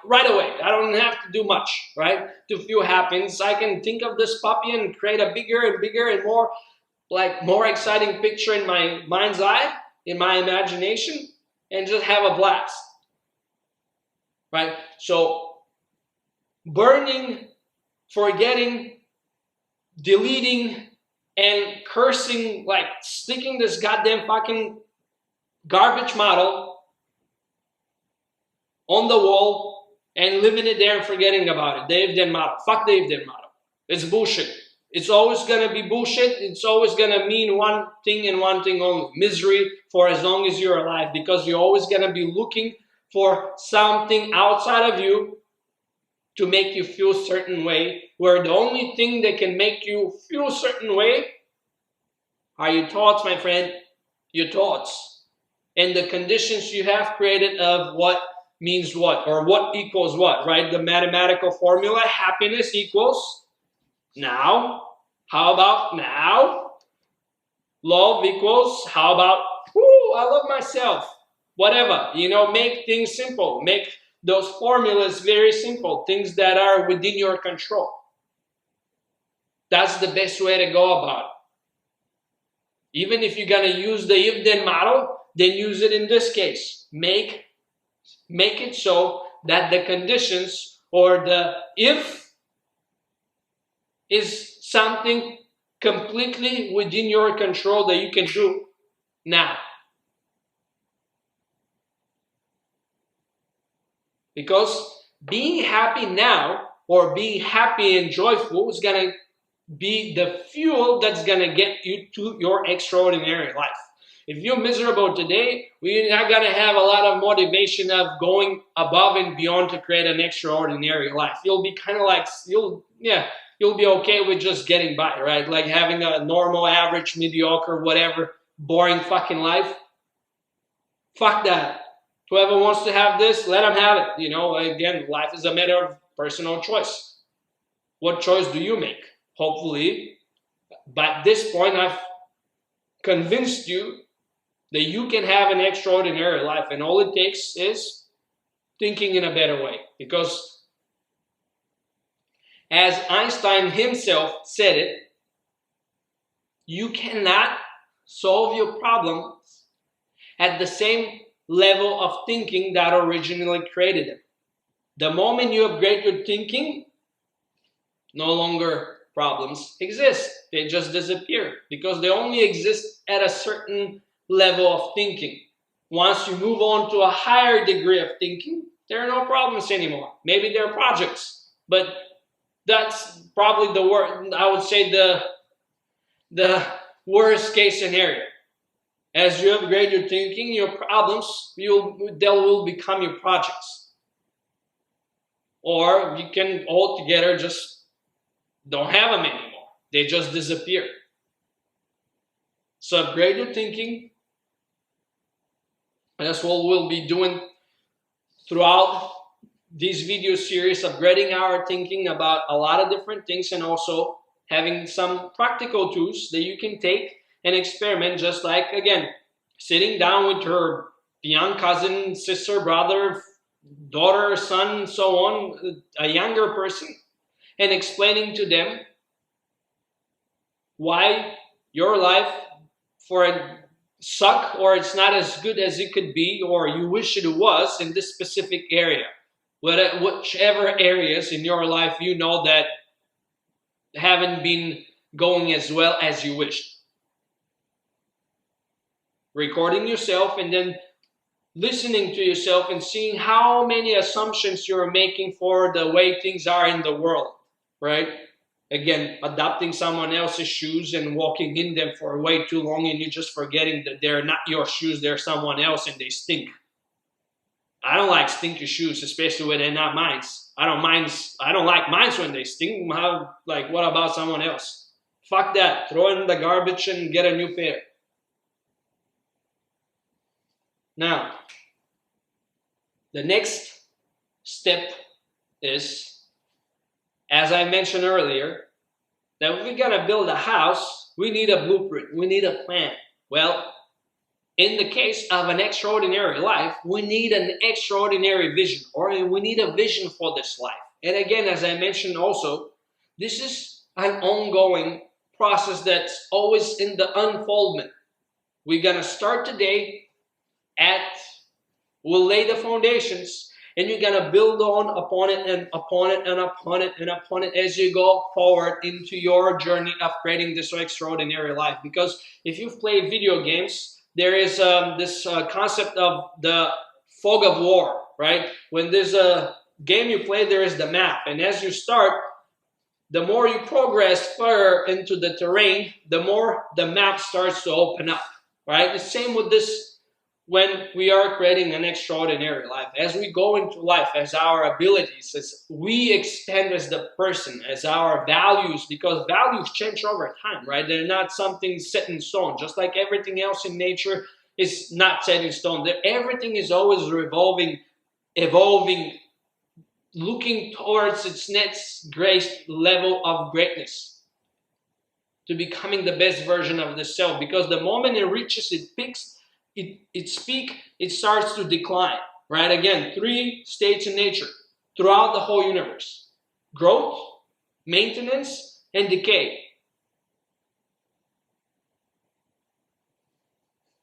Speaker 1: Right away. I don't have to do much, right, to feel happiness. I can think of this puppy and create a bigger and bigger and more exciting picture in my mind's eye, in my imagination, and just have a blast, right? So burning, forgetting, deleting, and cursing, sticking this goddamn fucking garbage model on the wall and living it there and forgetting about it. The if-then model. Fuck the if-then model. It's bullshit. It's always going to be bullshit. It's always going to mean one thing and one thing only. Misery for as long as you're alive, because you're always going to be looking for something outside of you to make you feel a certain way, where the only thing that can make you feel a certain way are your thoughts, my friend. Your thoughts. And the conditions you have created of what means what? Or what equals what, right? The mathematical formula, happiness equals now. How about now? Love equals, how about, whoo, I love myself. Whatever, you know, make things simple. Make those formulas very simple, things that are within your control. That's the best way to go about it. Even if you're going to use the if-then model, then use it in this case. Make it so that the conditions or the if is something completely within your control that you can do now. Because being happy now or being happy and joyful is going to be the fuel that's going to get you to your extraordinary life. If you're miserable today, we're not going to have a lot of motivation of going above and beyond to create an extraordinary life. You'll be kind of like, you'll be okay with just getting by, right? Like having a normal, average, mediocre, whatever, boring fucking life. Fuck that. Whoever wants to have this, let them have it. You know, again, life is a matter of personal choice. What choice do you make? Hopefully, by this point, I've convinced you that you can have an extraordinary life, and all it takes is thinking in a better way. Because as Einstein himself said it, you cannot solve your problems at the same level of thinking that originally created them. The moment you upgrade your thinking, no longer problems exist. They just disappear because they only exist at a certain level of thinking. Once you move on to a higher degree of thinking, there are no problems anymore. Maybe there are projects, but that's probably the worst, I would say the worst case scenario. As you upgrade your thinking, your problems, they will become your projects. Or you can altogether just don't have them anymore. They just disappear. So upgrade your thinking. That's what we'll be doing throughout this video series, upgrading our thinking about a lot of different things, and also having some practical tools that you can take and experiment, just like, again, sitting down with your young cousin, sister, brother, daughter, son, so on, a younger person, and explaining to them why your life for a suck, or it's not as good as it could be, or you wish it was in this specific area. Whichever areas in your life you know that haven't been going as well as you wished. Recording yourself and then listening to yourself and seeing how many assumptions you're making for the way things are in the world, right? Again, adopting someone else's shoes and walking in them for way too long, and you're just forgetting that they're not your shoes, they're someone else, and they stink. I don't like stinky shoes, especially when they're not mine. I don't like mine when they stink. What about someone else? Fuck that. Throw it in the garbage and get a new pair. Now, the next step is, as I mentioned earlier, that if we're going to build a house, we need a blueprint. We need a plan. Well, in the case of an extraordinary life, we need an extraordinary vision, or we need a vision for this life. And again, as I mentioned also, this is an ongoing process that's always in the unfoldment. We're going to start today we'll lay the foundations, and you're going to build upon it and upon it and upon it and upon it as you go forward into your journey of creating this extraordinary life. Because if you've played video games, there is this concept of the fog of war, right? When there's a game you play, there is the map. And as you start, the more you progress further into the terrain, the more the map starts to open up, right? The same with this when we are creating an extraordinary life. As we go into life, as our abilities, as we expand as the person, as our values, because values change over time, right? They're not something set in stone, just like everything else in nature is not set in stone. Everything is always revolving evolving, looking towards its next level of greatness, to becoming the best version of the self. Because the moment it reaches its peak, it starts to decline, right? Again, 3 states in nature throughout the whole universe: growth, maintenance, and decay.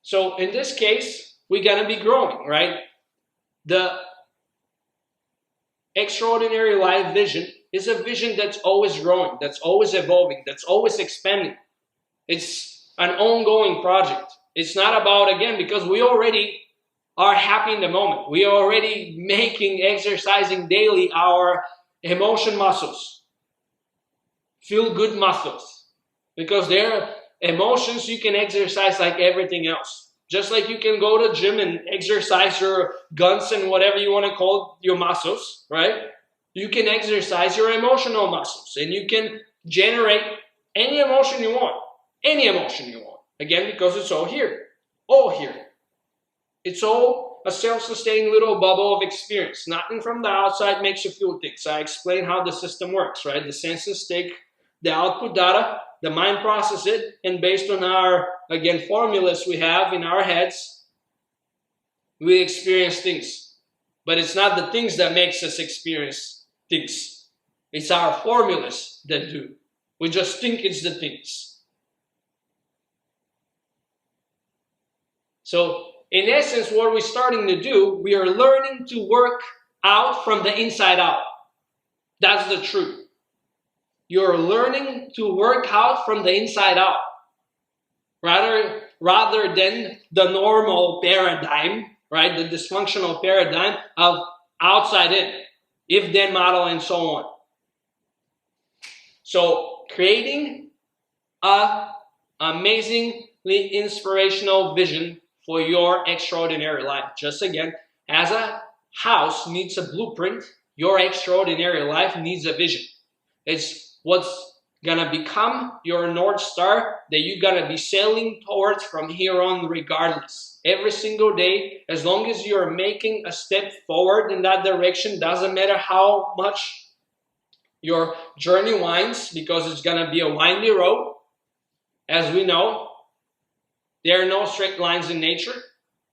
Speaker 1: So in this case, we're going to be growing, right? The extraordinary life vision is a vision that's always growing, that's always evolving, that's always expanding. It's an ongoing project. It's not about, again, because we already are happy in the moment. We are already exercising daily our emotion muscles, feel good muscles, because they're emotions you can exercise like everything else. Just like you can go to the gym and exercise your guns and whatever you want to call your muscles, right? You can exercise your emotional muscles, and you can generate any emotion you want. Any emotion you want. Again, because it's all here. All here. It's all a self-sustaining little bubble of experience. Nothing from the outside makes you feel things. I explain how the system works, right? The senses take the output data, the mind processes it, and based on our, again, formulas we have in our heads, we experience things. But it's not the things that makes us experience things. It's our formulas that do. We just think it's the things. So, in essence, what we're starting to do, we are learning to work out from the inside out. That's the truth. You're learning to work out from the inside out. Rather than the normal paradigm, right? The dysfunctional paradigm of outside in, if-then model, and so on. So, creating an amazingly inspirational vision for your extraordinary life. Just again, as a house needs a blueprint, your extraordinary life needs a vision. It's what's gonna become your North Star that you're gonna be sailing towards from here on, regardless. Every single day, as long as you're making a step forward in that direction, doesn't matter how much your journey winds, because it's gonna be a windy road. As we know, there are no straight lines in nature.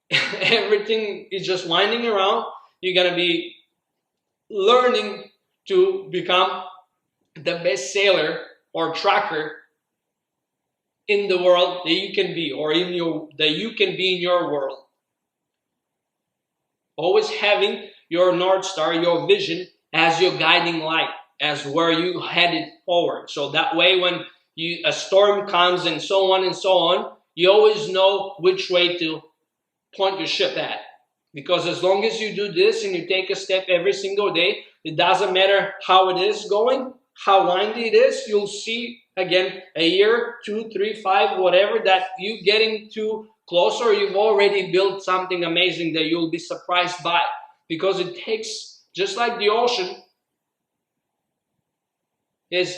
Speaker 1: Everything is just winding around. You're gonna be learning to become the best sailor or tracker in the world that you can be, or that you can be in your world. Always having your North Star, your vision, as your guiding light, as where you headed forward. So that way, when a storm comes and so on, you always know which way to point your ship at. Because as long as you do this and you take a step every single day, it doesn't matter how it is going, how windy it is, you'll see, again, a year, 2, 3, 5, whatever, that you getting too close, or you've already built something amazing that you'll be surprised by. Because it takes, just like the ocean is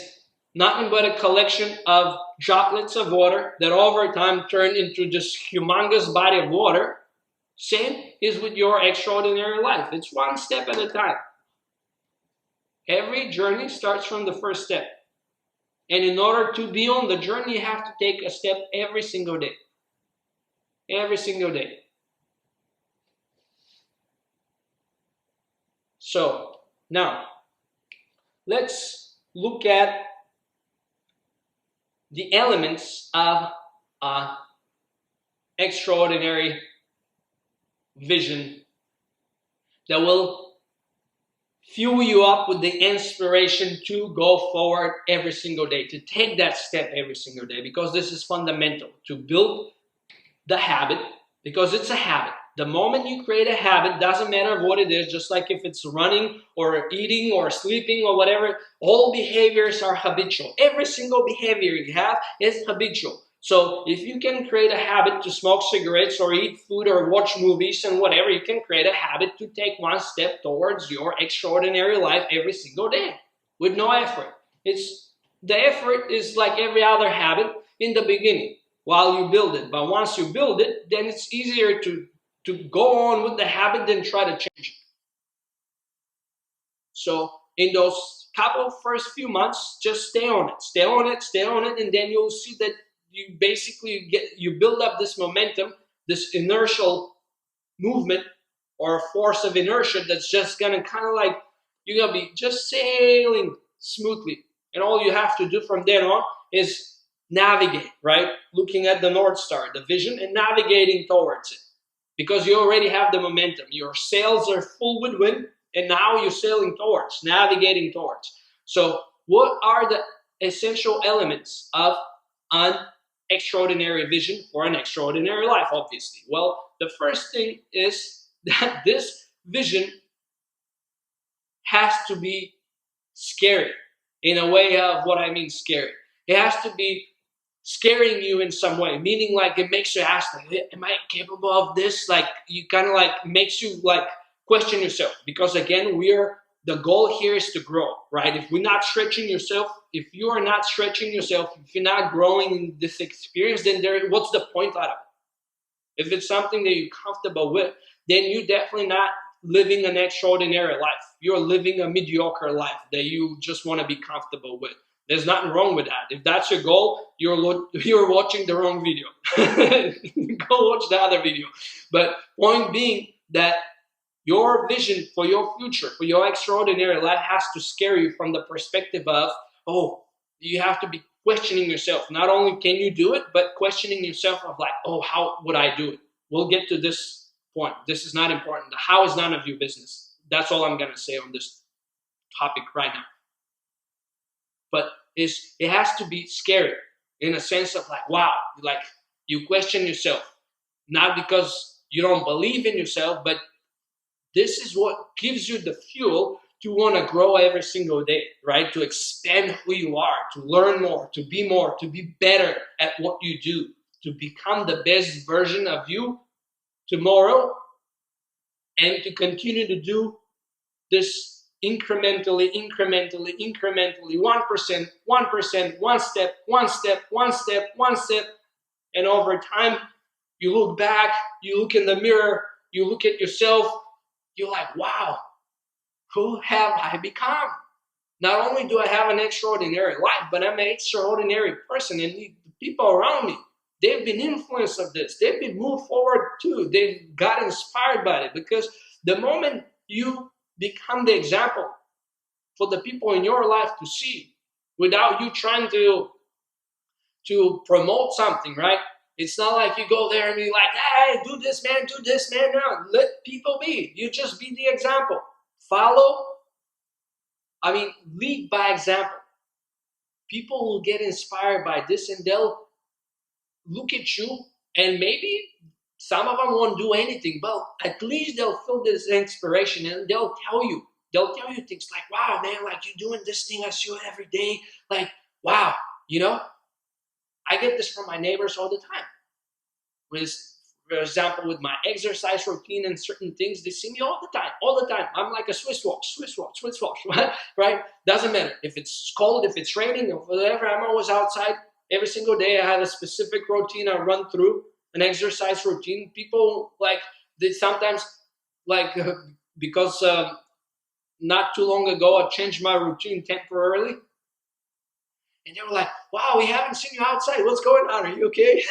Speaker 1: nothing but a collection of droplets of water that over time turn into this humongous body of water. Same is with your extraordinary life. It's one step at a time. Every journey starts from the first step. And in order to be on the journey, you have to take a step every single day. Every single day. So, now, let's look at the elements of extraordinary vision that will fuel you up with the inspiration to go forward every single day, to take that step every single day, because this is fundamental to build the habit, because it's a habit. The moment you create a habit, doesn't matter what it is, just like if it's running or eating or sleeping or whatever, all behaviors are habitual. Every single behavior you have is habitual. So if you can create a habit to smoke cigarettes or eat food or watch movies and whatever, you can create a habit to take one step towards your extraordinary life every single day with no effort. The effort is like every other habit in the beginning while you build it. But once you build it, then it's easier to go on with the habit than try to change it. So in those first few months, just stay on it, and then you'll see that you basically you build up this momentum, this inertial movement or force of inertia that's just gonna kind of like, you're gonna be just sailing smoothly. And all you have to do from then on is navigate, right? Looking at the North Star, the vision, and navigating towards it. Because you already have the momentum. Your sails are full with wind, and now you're sailing towards, navigating towards. So what are the essential elements of an extraordinary vision for an extraordinary life, obviously? Well, the first thing is that this vision has to be scary. In a way of what I mean scary, it has to be scaring you in some way, meaning like it makes you ask, like, am I capable of this? Like, you kind of like makes you like question yourself, because again, the goal here is to grow, right? If we're not stretching yourself, if you are not stretching yourself, if you're not growing in this experience, then what's the point out of it? If it's something that you're comfortable with, then you're definitely not living an extraordinary life. You're living a mediocre life that you just want to be comfortable with. There's nothing wrong with that. If that's your goal, you're watching the wrong video. Go watch the other video. But point being that your vision for your future, for your extraordinary life, has to scare you from the perspective of, oh, you have to be questioning yourself. Not only can you do it, but questioning yourself of like, oh, how would I do it? We'll get to this point. This is not important. The how is none of your business. That's all I'm going to say on this topic right now. But it has to be scary in a sense of like, wow, like you question yourself, not because you don't believe in yourself, but this is what gives you the fuel to want to grow every single day, right? To expand who you are, to learn more, to be better at what you do, to become the best version of you tomorrow, and to continue to do this incrementally, 1%, one step, and over time, you look back, you look in the mirror, you look at yourself, you're like, wow, who have I become? Not only do I have an extraordinary life, but I'm an extraordinary person, and the people around me, they've been influenced of this. They've been moved forward too. They've got inspired by it, because the moment you become the example for the people in your life to see, without you trying to promote something, right? It's not like you go there and be like, hey, do this, man. No, let people be. You just be the example. Lead by example. People will get inspired by this, and they'll look at you, and maybe some of them won't do anything, but at least they'll feel this inspiration, and they'll tell you things like, wow, man, like you're doing this thing, I see it every day. Like, wow, I get this from my neighbors all the time. For example, with my exercise routine and certain things, they see me all the time. I'm like a Swiss watch, right? Doesn't matter if it's cold, if it's raining, or whatever. I'm always outside. Every single day I have a specific routine I run through, an exercise routine. People they sometimes because not too long ago I changed my routine temporarily, and they were like, wow, we haven't seen you outside. What's going on? Are you okay?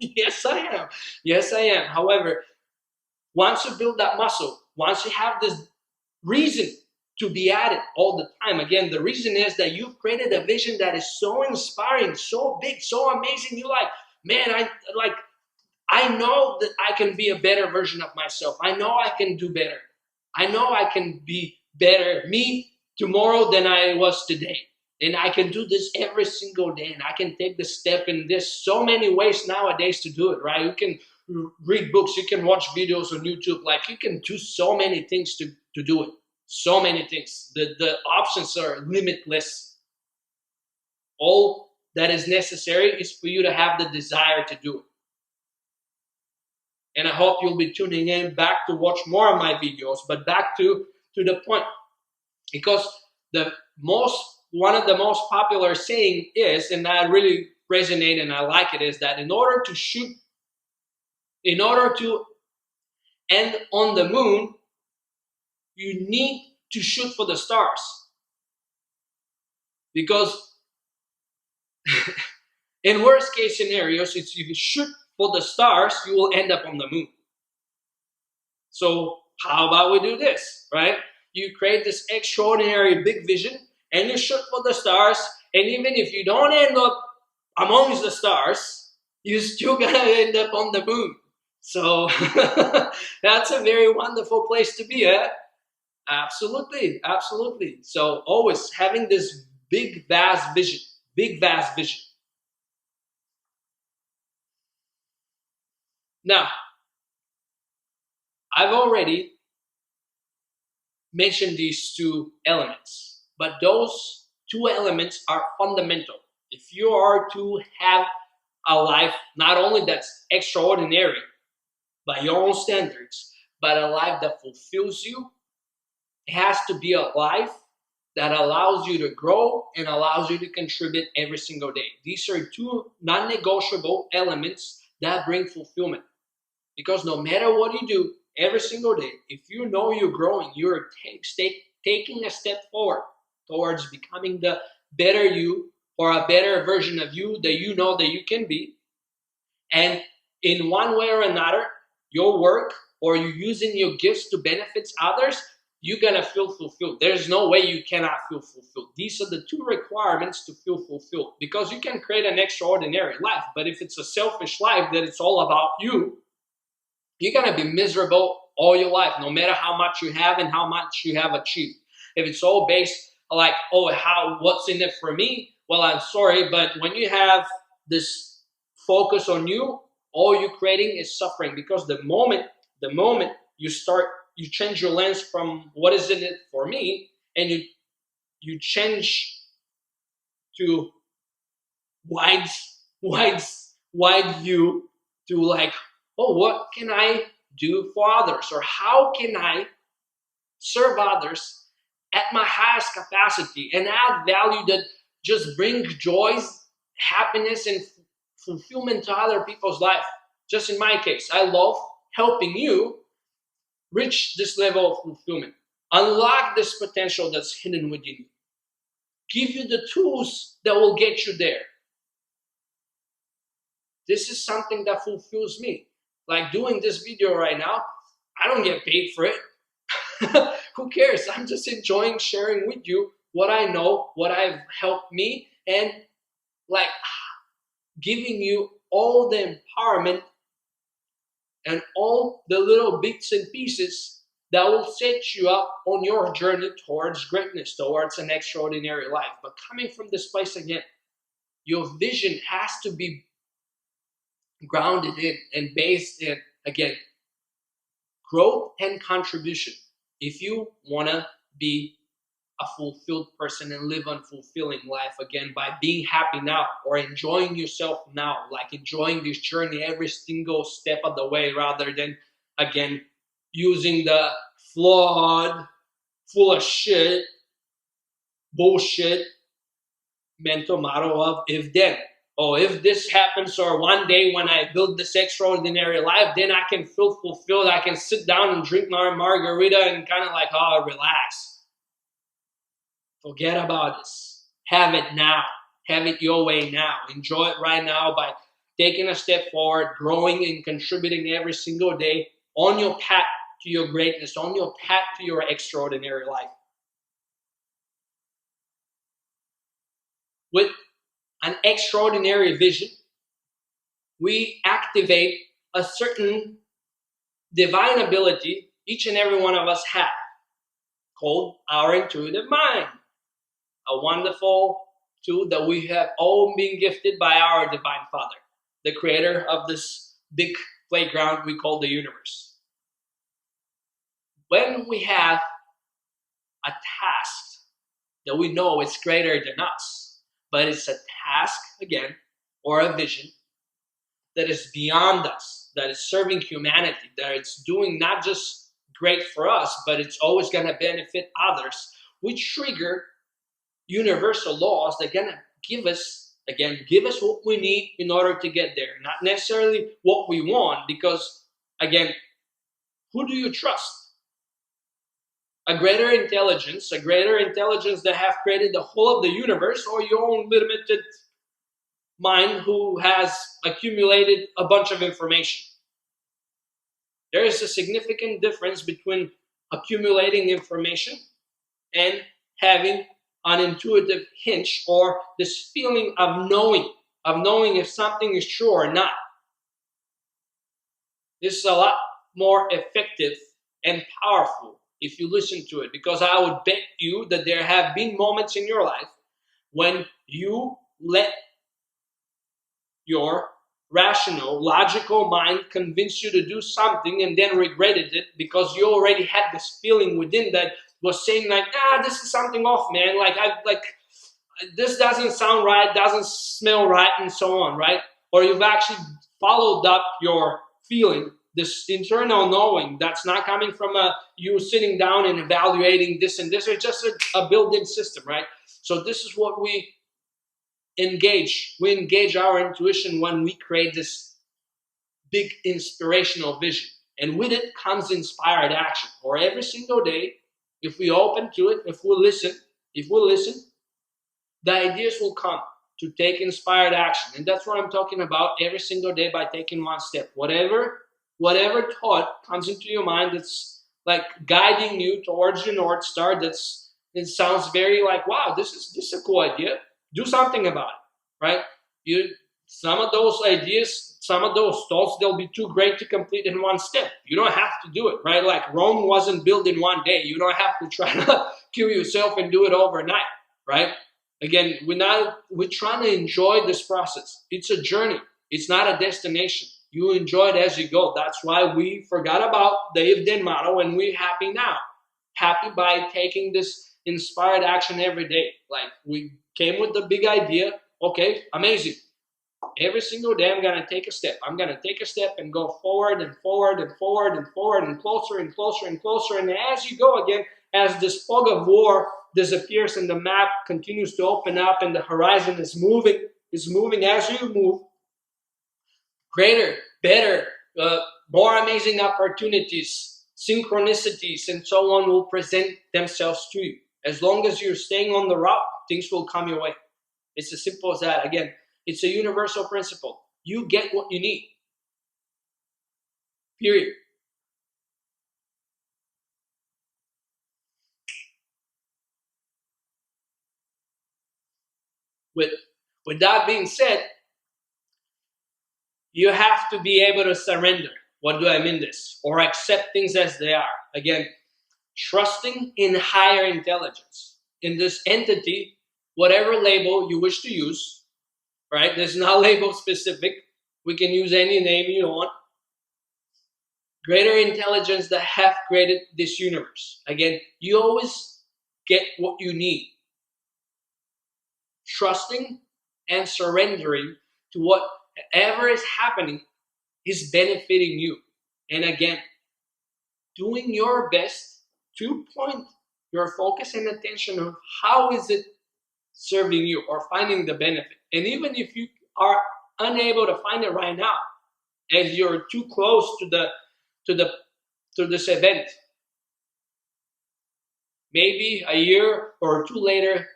Speaker 1: Yes, I am. However, once you build that muscle, once you have this reason to be at it all the time, again, the reason is that you've created a vision that is so inspiring, so big, so amazing. You're like, man, I know that I can be a better version of myself. I know I can do better. I know I can be better me tomorrow than I was today. And I can do this every single day, and I can take the step, and there's so many ways nowadays to do it, right? You can read books, you can watch videos on YouTube, you can do so many things to do it. So many things. The options are limitless. All that is necessary is for you to have the desire to do it. And I hope you'll be tuning in back to watch more of my videos, but back to the point. Because one of the most popular saying is, and I really resonate and I like it, is that in order to end on the moon, you need to shoot for the stars. Because in worst case scenarios, if you shoot for the stars, you will end up on the moon. So how about we do this, right? You create this extraordinary big vision and you shoot for the stars, and even if you don't end up amongst the stars, you're still gonna end up on the moon. So that's a very wonderful place to be at. Absolutely, absolutely. So always having this big, vast vision, big, vast vision. Now, I've already mentioned these two elements, but those two elements are fundamental. If you are to have a life not only that's extraordinary by your own standards, but a life that fulfills you, it has to be a life that allows you to grow and allows you to contribute every single day. These are two non-negotiable elements that bring fulfillment. Because no matter what you do every single day, if you know you're growing, you're taking a step forward towards becoming the better you, or a better version of you that you know that you can be. And in one way or another, your work or you using your gifts to benefit others, you're gonna feel fulfilled. There's no way you cannot feel fulfilled. These are the two requirements to feel fulfilled. Because you can create an extraordinary life, but if it's a selfish life that it's all about you, you're gonna be miserable all your life, no matter how much you have and how much you have achieved. If it's all based like, oh, what's in it for me? Well, I'm sorry, but when you have this focus on you, all you're creating is suffering. Because the moment you change your lens from what is in it for me, and you change to wide view, to like, oh, what can I do for others? Or how can I serve others at my highest capacity and add value that just brings joy, happiness, and fulfillment to other people's life? Just in my case, I love helping you reach this level of fulfillment, unlock this potential that's hidden within you, give you the tools that will get you there. This is something that fulfills me. Like doing this video right now, I don't get paid for it. Who cares? I'm just enjoying sharing with you what I know, what I've helped me, and like giving you all the empowerment and all the little bits and pieces that will set you up on your journey towards greatness, towards an extraordinary life. But coming from this place again, your vision has to be grounded in and based in, again, growth and contribution. If you want to be a fulfilled person and live a fulfilling life, again, by being happy now or enjoying yourself now, like enjoying this journey every single step of the way, rather than, again, using the flawed, full of shit, bullshit mental model of if then. Oh, if this happens, or one day when I build this extraordinary life, then I can feel fulfilled. I can sit down and drink my margarita and kind of like, oh, relax. Forget about this. Have it now. Have it your way now. Enjoy it right now by taking a step forward, growing and contributing every single day on your path to your greatness, on your path to your extraordinary life. With an extraordinary vision, we activate a certain divine ability each and every one of us have, called our intuitive mind. A wonderful tool that we have all been gifted by our Divine Father, the creator of this big playground we call the universe. When we have a task that we know is greater than us, but it's a task, again, or a vision that is beyond us, that is serving humanity, that it's doing not just great for us, but it's always going to benefit others, we trigger universal laws that are going to give us what we need in order to get there. Not necessarily what we want, because, again, who do you trust? a greater intelligence that have created the whole of the universe, or your own limited mind who has accumulated a bunch of information. There is a significant difference between accumulating information and having an intuitive hinge, or this feeling of knowing if something is true or not. This is a lot more effective and powerful if you listen to it, because I would bet you that there have been moments in your life when you let your rational, logical mind convince you to do something and then regretted it because you already had this feeling within that was saying like, this is something off, man. This doesn't sound right, doesn't smell right, and so on, right? Or you've actually followed up your feeling, this internal knowing that's not coming from you sitting down and evaluating this and this. It's just a built-in system, right? So this is what we engage. We engage our intuition when we create this big inspirational vision. And with it comes inspired action. Or every single day, if we open to it, if we listen, the ideas will come to take inspired action. And that's what I'm talking about every single day by taking one step. Whatever thought comes into your mind that's like guiding you towards your North Star, it sounds very like, wow, this is a cool idea. Do something about it, right? Some of those ideas, some of those thoughts, they'll be too great to complete in one step. You don't have to do it, right? Like Rome wasn't built in one day. You don't have to try to kill yourself and do it overnight, right? Again, we're trying to enjoy this process. It's a journey. It's not a destination. You enjoy it as you go. That's why we forgot about the if-then model and we're happy now. Happy by taking this inspired action every day. Like we came with the big idea. Okay, amazing. Every single day I'm going to take a step. I'm going to take a step and go forward and forward and forward and forward and closer and closer and closer. And as you go again, as this fog of war disappears and the map continues to open up and the horizon is moving as you move, greater, better, more amazing opportunities, synchronicities, and so on will present themselves to you. As long as you're staying on the route, things will come your way. It's as simple as that. Again, it's a universal principle. You get what you need. Period. With that being said, you have to be able to surrender. What do I mean this? Or accept things as they are. Again, trusting in higher intelligence. In this entity, whatever label you wish to use, right? There's not label specific. We can use any name you want. Greater intelligence that have created this universe. Again, you always get what you need. Trusting and surrendering to whatever is happening is benefiting you. And again, doing your best to point your focus and attention on how is it serving you or finding the benefit. And even if you are unable to find it right now, as you're too close to this event, maybe a year or two later,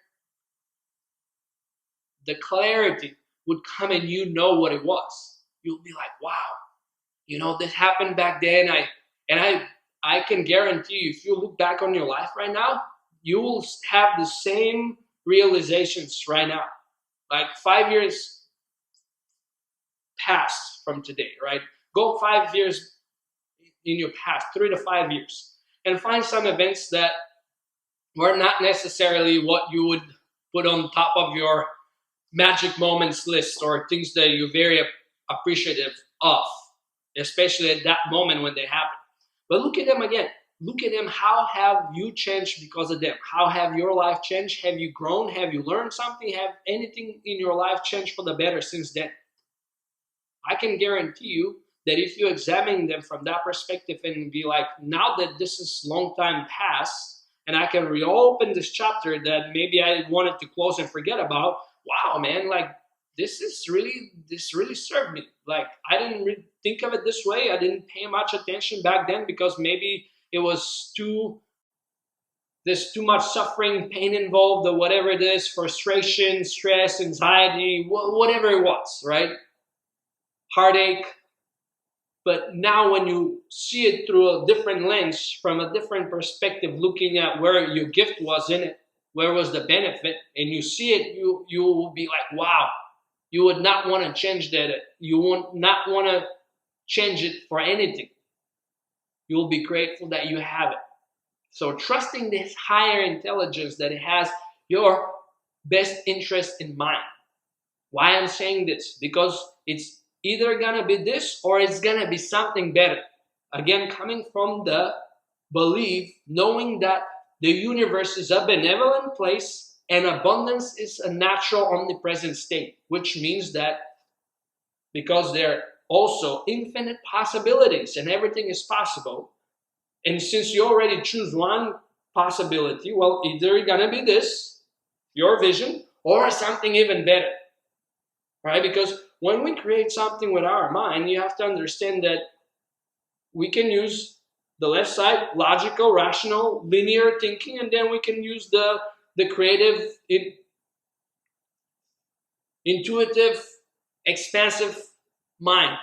Speaker 1: the clarity would come and you know what it was. You'll be like, wow, this happened back then. I can guarantee you, if you look back on your life right now, you will have the same realizations right now. Like 5 years past from today, right? Go 5 years in your past, 3 to 5 years, and find some events that were not necessarily what you would put on top of your magic moments list or things that you're very appreciative of, especially at that moment when they happen. But look at them again. Look at them. How have you changed because of them? How have your life changed? Have you grown? Have you learned something? Have anything in your life changed for the better since then? I can guarantee you that if you examine them from that perspective and be like, now that this is long time past and I can reopen this chapter that maybe I wanted to close and forget about, wow, man, like this really served me. Like I didn't really think of it this way. I didn't pay much attention back then because maybe it was too there's too much suffering, pain involved, or whatever it is, frustration, stress, anxiety, whatever it was, right? Heartache. But now when you see it through a different lens, from a different perspective, looking at where your gift was in it, where was the benefit, and you see it, you will be like, wow, you would not want to change that. You would not want to change it for anything. You will be grateful that you have it. So trusting this higher intelligence that it has your best interest in mind. Why I'm saying this? Because it's either gonna be this or it's gonna be something better. Again, coming from the belief, knowing that the universe is a benevolent place and abundance is a natural omnipresent state, which means that because there are also infinite possibilities and everything is possible, and since you already choose one possibility, well, either it's gonna be this, your vision, or something even better, right? Because when we create something with our mind, you have to understand that we can use the left side, logical, rational, linear thinking, and then we can use the creative, intuitive, expansive mind,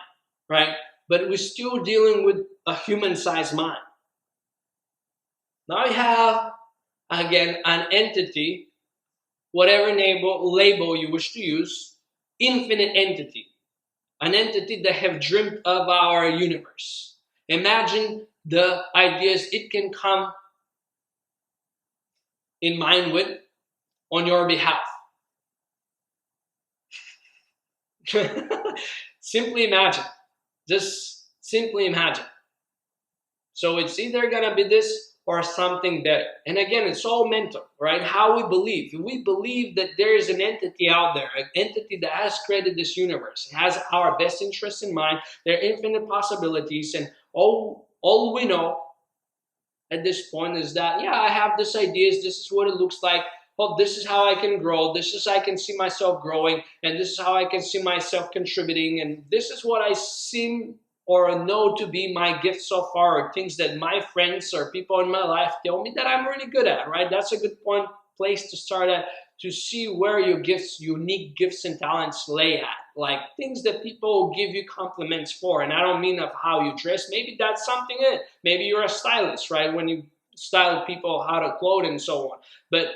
Speaker 1: right? But we're still dealing with a human-sized mind. Now I have, again, an entity, whatever label you wish to use, infinite entity, an entity that have dreamt of our universe. Imagine the ideas it can come in mind with on your behalf. Simply imagine. Just simply imagine. So it's either gonna be this or something better. And again, it's all mental, right? How we believe. If we believe that there is an entity out there, an entity that has created this universe, has our best interests in mind, there are infinite possibilities, and all we know at this point is that, yeah, I have this ideas, this is what it looks like, oh, this is how I can grow, this is how I can see myself growing, and this is how I can see myself contributing, and this is what I seem or know to be my gift so far, or things that my friends or people in my life tell me that I'm really good at, right? That's a good place to start at, to see where your gifts, unique gifts and talents lay at. Like things that people give you compliments for. And I don't mean of how you dress. Maybe that's something in. Maybe you're a stylist, right? When you style people how to clothe and so on. But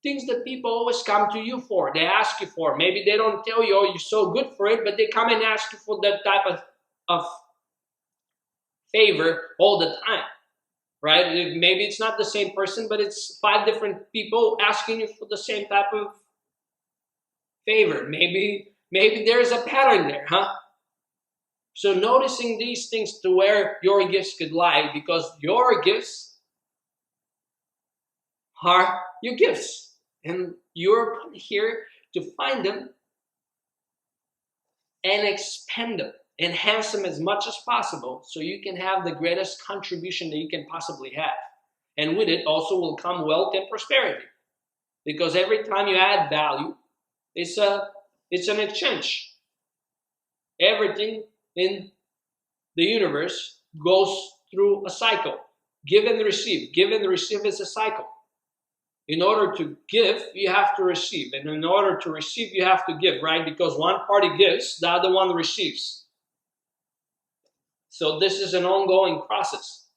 Speaker 1: things that people always come to you for, they ask you for. Maybe they don't tell you, oh, you're so good for it, but they come and ask you for that type of favor all the time, right? Maybe it's not the same person, but it's 5 different people asking you for the same type of favor. Maybe there's a pattern there, huh? So noticing these things to where your gifts could lie, because your gifts are your gifts, and you're here to find them and expand them. Enhance them as much as possible so you can have the greatest contribution that you can possibly have. And with it also will come wealth and prosperity. Because every time you add value, it's an exchange. Everything in the universe goes through a cycle. Give and receive. Give and receive is a cycle. In order to give, you have to receive. And in order to receive, you have to give, right? Because one party gives, the other one receives. So this is an ongoing process.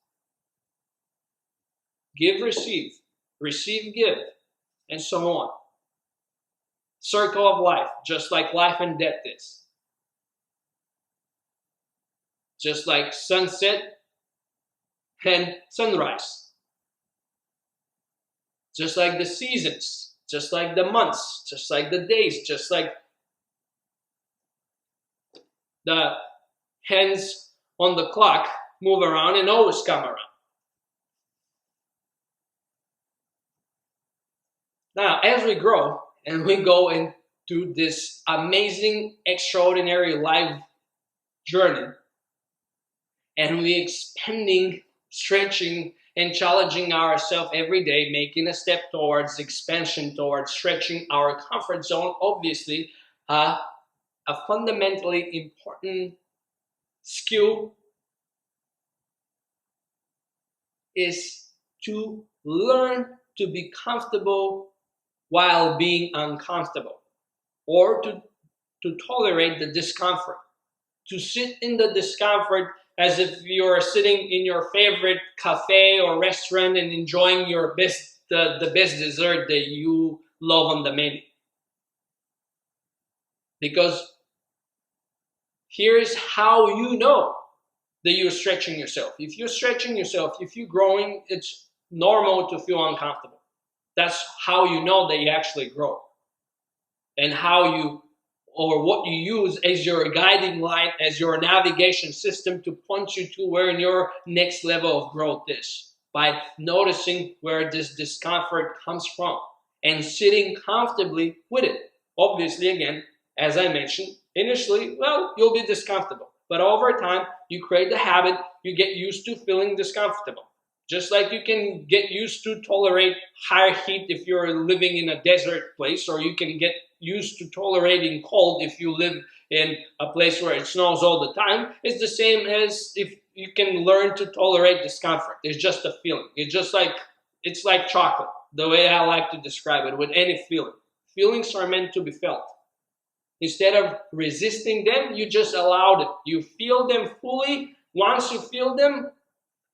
Speaker 1: Give, receive, give, and so on. Circle of life, just like life and death is. Just like sunset and sunrise. Just like the seasons, just like the months, just like the days, just like the hands on the clock move around and always come around. Now, as we grow and we go into this amazing, extraordinary life journey, and we expanding, stretching, and challenging ourselves every day, making a step towards expansion, towards stretching our comfort zone, obviously, a fundamentally important skill is to learn to be comfortable while being uncomfortable, or to tolerate the discomfort, to sit in the discomfort as if you're sitting in your favorite cafe or restaurant and enjoying your the best dessert that you love on the menu. Because here's how you know that you're stretching yourself. If you're stretching yourself, if you're growing, it's normal to feel uncomfortable. That's how you know that you actually grow. And how you, or what you use as your guiding light, as your navigation system to point you to where your next level of growth is, by noticing where this discomfort comes from and sitting comfortably with it. Obviously, again, as I mentioned, initially, well, you'll be discomfortable. But over time, you create the habit, you get used to feeling discomfortable. Just like you can get used to tolerate higher heat if you're living in a desert place, or you can get used to tolerating cold if you live in a place where it snows all the time. It's the same as if you can learn to tolerate discomfort. It's just a feeling. It's like chocolate, the way I like to describe it, with any feeling. Feelings are meant to be felt. Instead of resisting them, you just allow them. You feel them fully. Once you feel them,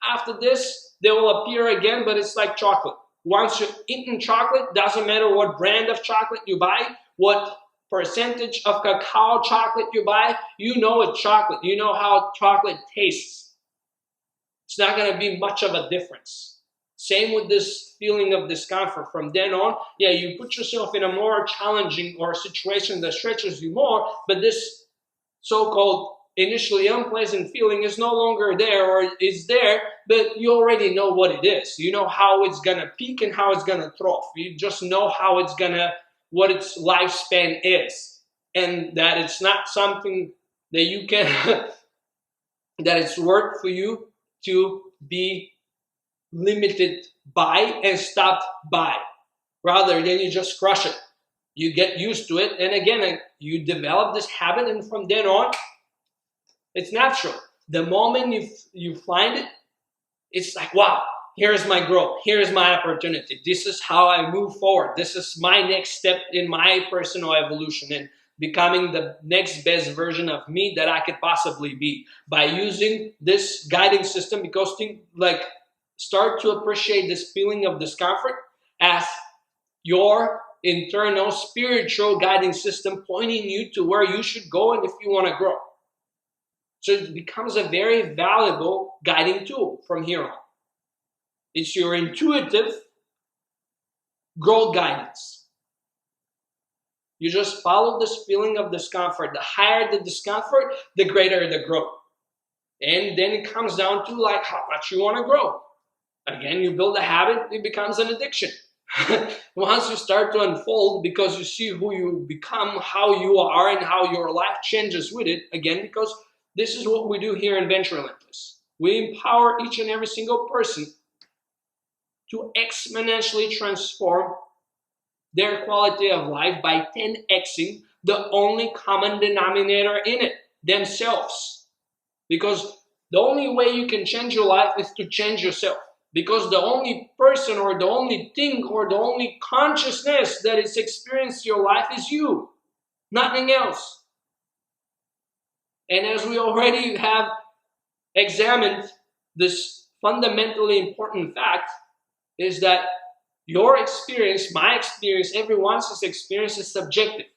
Speaker 1: after this, they will appear again, but it's like chocolate. Once you've eaten chocolate, doesn't matter what brand of chocolate you buy, what percentage of cacao chocolate you buy, you know it's chocolate. You know how chocolate tastes. It's not going to be much of a difference. Same with this feeling of discomfort. From then on, yeah, you put yourself in a more challenging or situation that stretches you more, but this so-called initially unpleasant feeling is no longer there, or is there, but you already know what it is. You know how it's going to peak and how it's going to trough. You just know how it's going to, what its lifespan is, and that it's not something that you can, that it's worth for you to be limited by and stopped by, rather than you just crush it. You get used to it, and again, you develop this habit, and from then on, it's natural. The moment you find it, it's like, wow, here's my growth. Here's my opportunity. This is how I move forward. This is my next step in my personal evolution and becoming the next best version of me that I could possibly be, by using this guiding system. Because start to appreciate this feeling of discomfort as your internal spiritual guiding system, pointing you to where you should go and if you want to grow. So it becomes a very valuable guiding tool from here on. It's your intuitive growth guidance. You just follow this feeling of discomfort. The higher the discomfort, the greater the growth. And then it comes down to like how much you want to grow. Again, you build a habit, it becomes an addiction. Once you start to unfold, because you see who you become, how you are, and how your life changes with it, again, because this is what we do here in Venture Relentless. We empower each and every single person to exponentially transform their quality of life by 10xing the only common denominator in it, themselves. Because the only way you can change your life is to change yourself. Because the only person or the only thing or the only consciousness that is experiencing your life is you, nothing else. And as we already have examined, this fundamentally important fact is that your experience, my experience, everyone's experience is subjective.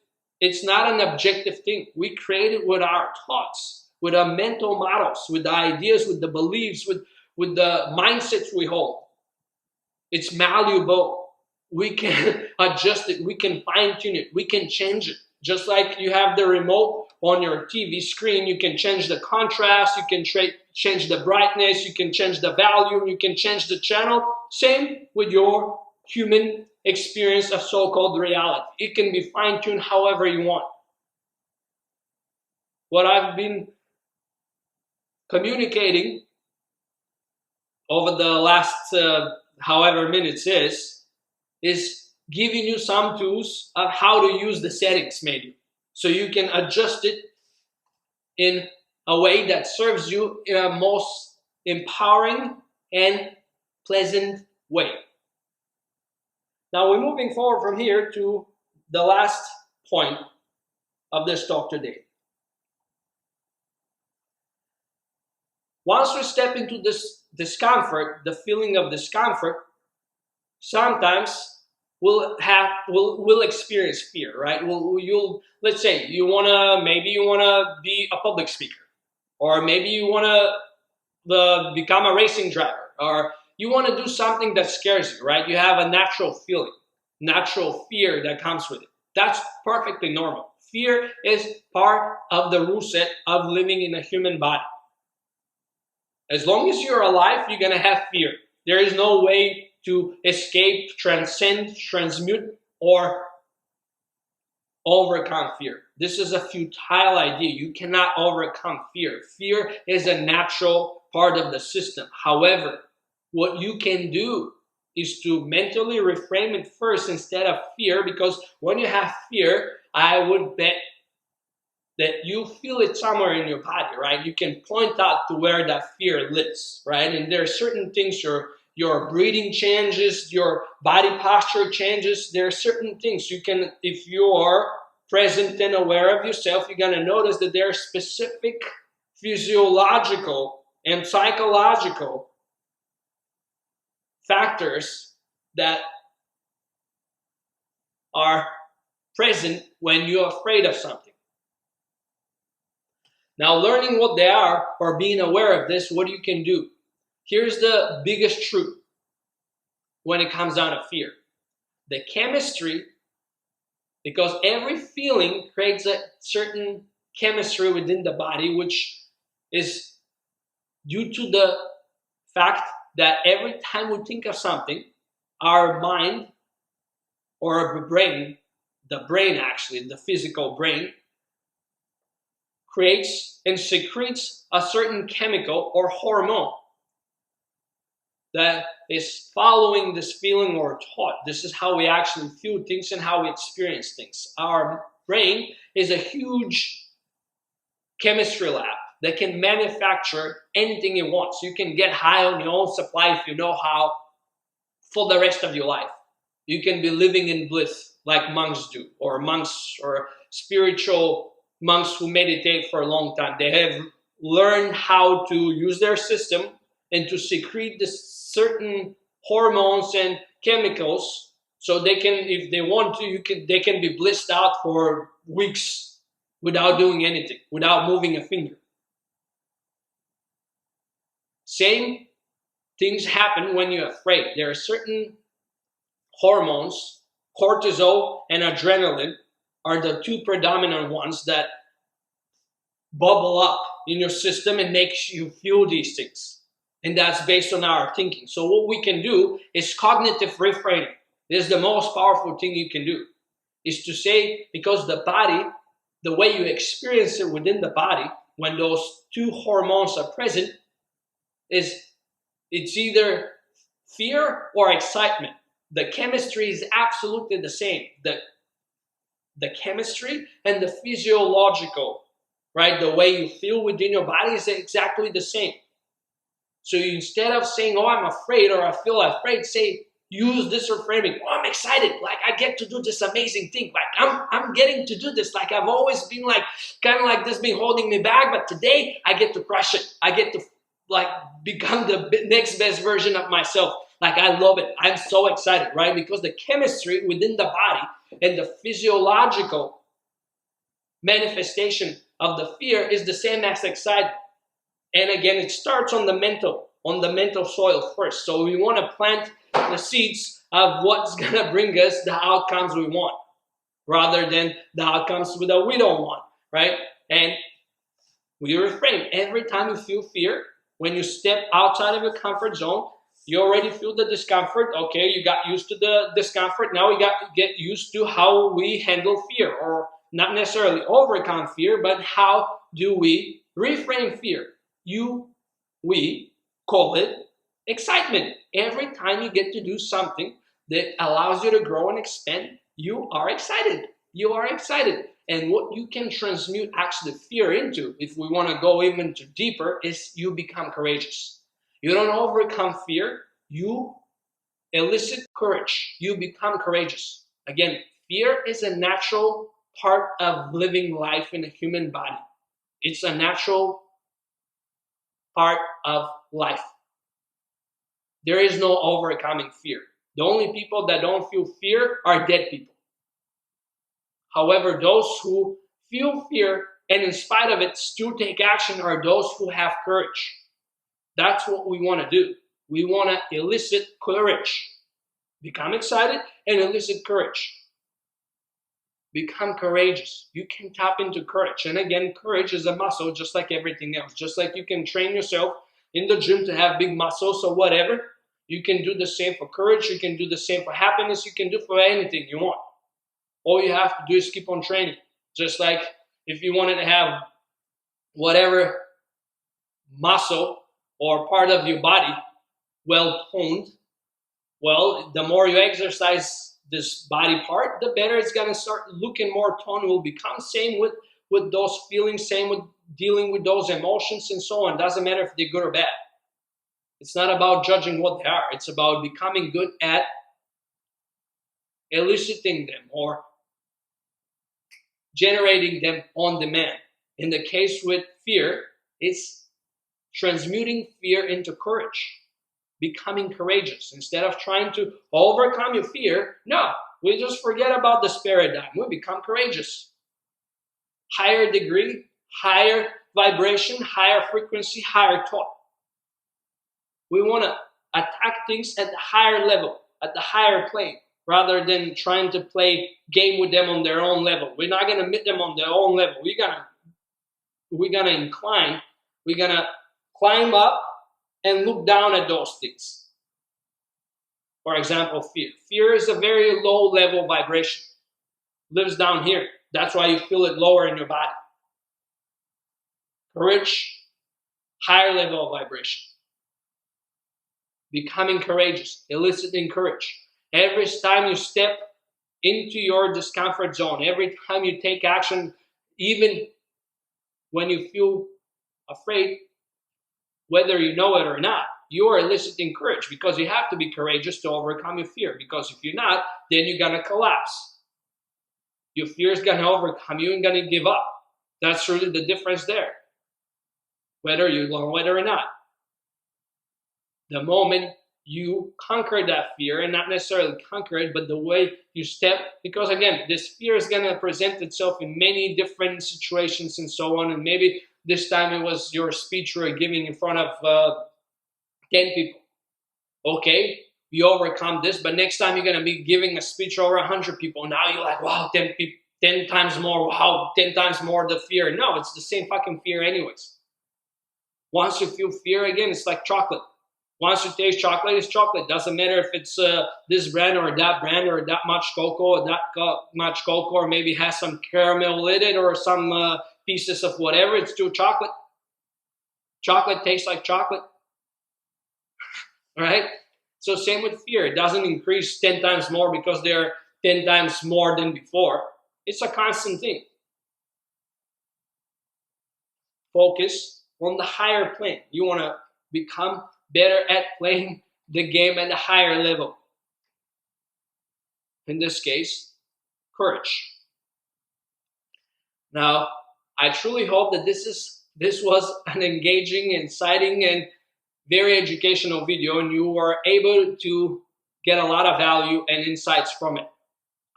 Speaker 1: It's not an objective thing. We create it with our thoughts, with our mental models, with the ideas, with the beliefs, with the mindsets we hold. It's malleable. We can adjust it. We can fine-tune it. We can change it. Just like you have the remote on your TV screen, you can change the contrast, you can change the brightness, you can change the volume, you can change the channel. Same with your human experience of so-called reality. It can be fine-tuned however you want. What I've been communicating over the last however minutes is giving you some tools of how to use the settings menu, so you can adjust it in a way that serves you in a most empowering and pleasant way. Now we're moving forward from here to the last point of this talk today. Once we step into this discomfort, the feeling of discomfort, sometimes we'll experience fear, right? Let's say maybe you wanna be a public speaker, or maybe you wanna become a racing driver, or you want to do something that scares you, right? You have a natural feeling, natural fear that comes with it. That's perfectly normal. Fear is part of the rule set of living in a human body. As long as you're alive, you're going to have fear. There is no way to escape, transcend, transmute, or overcome fear. This is a futile idea. You cannot overcome fear. Fear is a natural part of the system. However, what you can do is to mentally reframe it first instead of fear, because when you have fear, I would bet that you feel it somewhere in your body, right? You can point out to where that fear lives, right? And there are certain things, your breathing changes, your body posture changes. There are certain things you can, if you are present and aware of yourself, you're going to notice that there are specific physiological and psychological factors that are present when you're afraid of something. Now, learning what they are or being aware of this, what you can do. Here's the biggest truth when it comes down to fear. The chemistry, because every feeling creates a certain chemistry within the body, which is due to the fact that every time we think of something, our mind or the brain actually, the physical brain, creates and secretes a certain chemical or hormone that is following this feeling or thought. This is how we actually feel things and how we experience things. Our brain is a huge chemistry lab that can manufacture anything it wants. You can get high on your own supply if you know how for the rest of your life. You can be living in bliss like monks do, or monks or spiritual monks who meditate for a long time. They have learned how to use their system and to secrete this certain hormones and chemicals, so they can, if they want to, they can be blissed out for weeks without doing anything, without moving a finger. Same things happen when you're afraid. There are certain hormones, cortisol and adrenaline are the two predominant ones that bubble up in your system and makes you feel these things. And that's based on our thinking. So what we can do is cognitive reframing. This is the most powerful thing you can do, is to say, because the body, the way you experience it within the body, when those two hormones are present, it's either fear or excitement. The chemistry is absolutely the same. The chemistry and the physiological, right? The way you feel within your body is exactly the same. So instead of saying, oh, I'm afraid or I feel afraid, use this reframing. Oh, I'm excited. Like, I get to do this amazing thing. Like, I'm getting to do this. Like, I've always been like, kind of like this been holding me back, but today I get to crush it. I get to like become the next best version of myself. Like, I love it. I'm so excited, right? Because the chemistry within the body and the physiological manifestation of the fear is the same as excitement. And again, it starts on the mental soil first. So we want to plant the seeds of what's going to bring us the outcomes we want, rather than the outcomes that we don't want, right? And we reframe. Every time you feel fear, when you step outside of your comfort zone, you already feel the discomfort. Okay, you got used to the discomfort. Now we got to get used to how we handle fear, or not necessarily overcome fear, but how do we reframe fear? We call it excitement. Every time you get to do something that allows you to grow and expand, you are excited. You are excited. And what you can transmute actually fear into, if we want to go even deeper, is you become courageous. You don't overcome fear. You elicit courage. You become courageous. Again, fear is a natural part of living life in a human body. It's a natural part of life. There is no overcoming fear. The only people that don't feel fear are dead people. However, those who feel fear and in spite of it still take action are those who have courage. That's what we want to do. We want to elicit courage. Become excited and elicit courage. Become courageous. You can tap into courage. And again, courage is a muscle just like everything else. Just like you can train yourself in the gym to have big muscles or whatever, you can do the same for courage. You can do the same for happiness. You can do for anything you want. All you have to do is keep on training. Just like if you wanted to have whatever muscle or part of your body well toned, well, the more you exercise this body part, the better it's going to start looking more toned. It will become same with those feelings, same with dealing with those emotions and so on. Doesn't matter if they're good or bad. It's not about judging what they are. It's about becoming good at eliciting them or generating them on demand. In the case with fear, it's transmuting fear into courage, becoming courageous. Instead of trying to overcome your fear, no, we just forget about this paradigm. We become courageous. Higher degree, higher vibration, higher frequency, higher thought. We want to attack things at the higher level, at the higher plane, rather than trying to play game with them on their own level. We're not going to meet them on their own level. We're gonna incline. We're going to climb up and look down at those things. For example, fear. Fear is a very low level vibration. Lives down here. That's why you feel it lower in your body. Courage, higher level of vibration. Becoming courageous, eliciting courage. Every time you step into your discomfort zone, every time you take action, even when you feel afraid, whether you know it or not, you are eliciting courage because you have to be courageous to overcome your fear. Because if you're not, then you're going to collapse. Your fear is going to overcome you and going to give up. That's really the difference there. Whether you know it or not. The moment you conquer that fear, and not necessarily conquer it, but the way you step, because again, this fear is going to present itself in many different situations and so on, and maybe this time it was your speech you were giving in front of 10 people. Okay, you overcome this, but next time you're going to be giving a speech over 100 people. Now you're like, wow, 10 times more, wow, 10 times more the fear. No, it's the same fucking fear anyways. Once you feel fear again, it's like chocolate. Once you taste chocolate, it's chocolate. Doesn't matter if it's this brand or that much cocoa or that much cocoa, or maybe has some caramel in it or some pieces of whatever. It's still chocolate. Chocolate tastes like chocolate. Right? So same with fear. It doesn't increase 10 times more because they're 10 times more than before. It's a constant thing. Focus on the higher plane. You want to become better at playing the game at a higher level. In this case, courage. Now, I truly hope that this was an engaging, exciting, and very educational video, and you were able to get a lot of value and insights from it.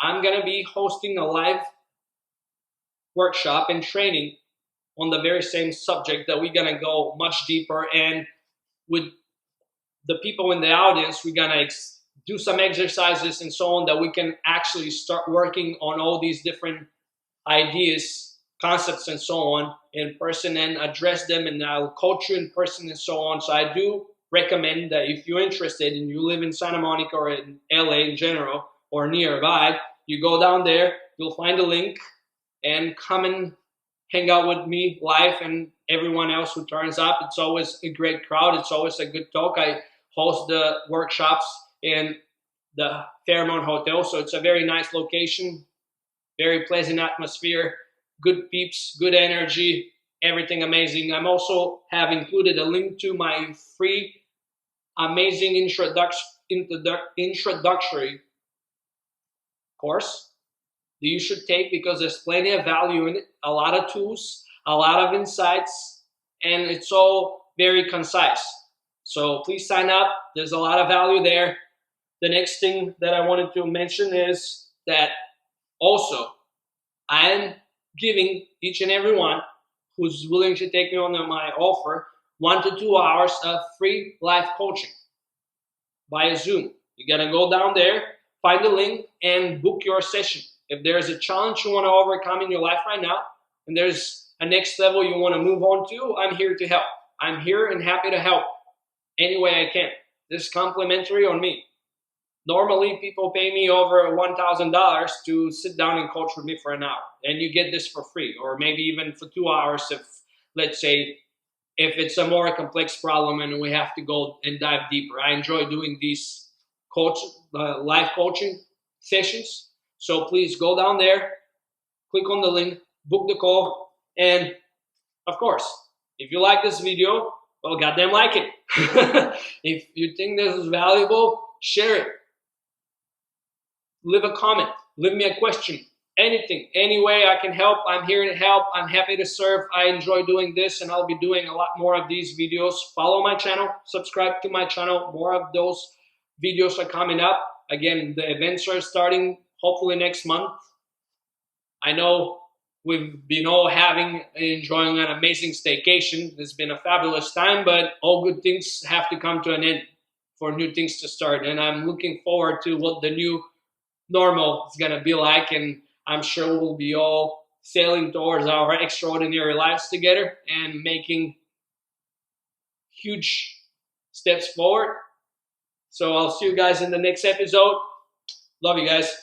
Speaker 1: I'm going to be hosting a live workshop and training on the very same subject that we're going to go much deeper, and with the people in the audience, we're going to do some exercises and so on that we can actually start working on all these different ideas, concepts and so on in person and address them, and I'll coach you in person and so on. So I do recommend that if you're interested and you live in Santa Monica or in LA in general or nearby, you go down there, you'll find a link and come and hang out with me live and everyone else who turns up. It's always a great crowd. It's always a good talk. I host the workshops in the Fairmont Hotel, so it's a very nice location, very pleasant atmosphere, good peeps, good energy, everything amazing. I'm also have included a link to my free amazing introductory course that you should take, because there's plenty of value in it, a lot of tools, a lot of insights, and it's all very concise. So please sign up. There's a lot of value there. The next thing that I wanted to mention is that also I am giving each and every one who's willing to take me on my offer 1 to 2 hours of free live coaching via Zoom. You gotta go down there, find the link, and book your session. If there's a challenge you want to overcome in your life right now, and there's a next level you want to move on to, I'm here to help. I'm here and happy to help any way I can. This is complimentary on me. Normally, people pay me over $1,000 to sit down and coach with me for an hour, and you get this for free, or maybe even for 2 hours if, let's say, if it's a more complex problem and we have to go and dive deeper. I enjoy doing these live coaching sessions. So please go down there, click on the link, book the call, and of course, if you like this video, well, goddamn like it. If you think this is valuable, share it. Leave a comment, leave me a question, anything, any way I can help. I'm here to help. I'm happy to serve. I enjoy doing this, and I'll be doing a lot more of these videos. Follow my channel, subscribe to my channel. More of those videos are coming up. Again, the events are starting hopefully next month. I know we've been all enjoying an amazing staycation. It's been a fabulous time, but all good things have to come to an end for new things to start. And I'm looking forward to what the new normal is gonna be like, and I'm sure we'll be all sailing towards our extraordinary lives together and making huge steps forward. So I'll see you guys in the next episode. Love you guys.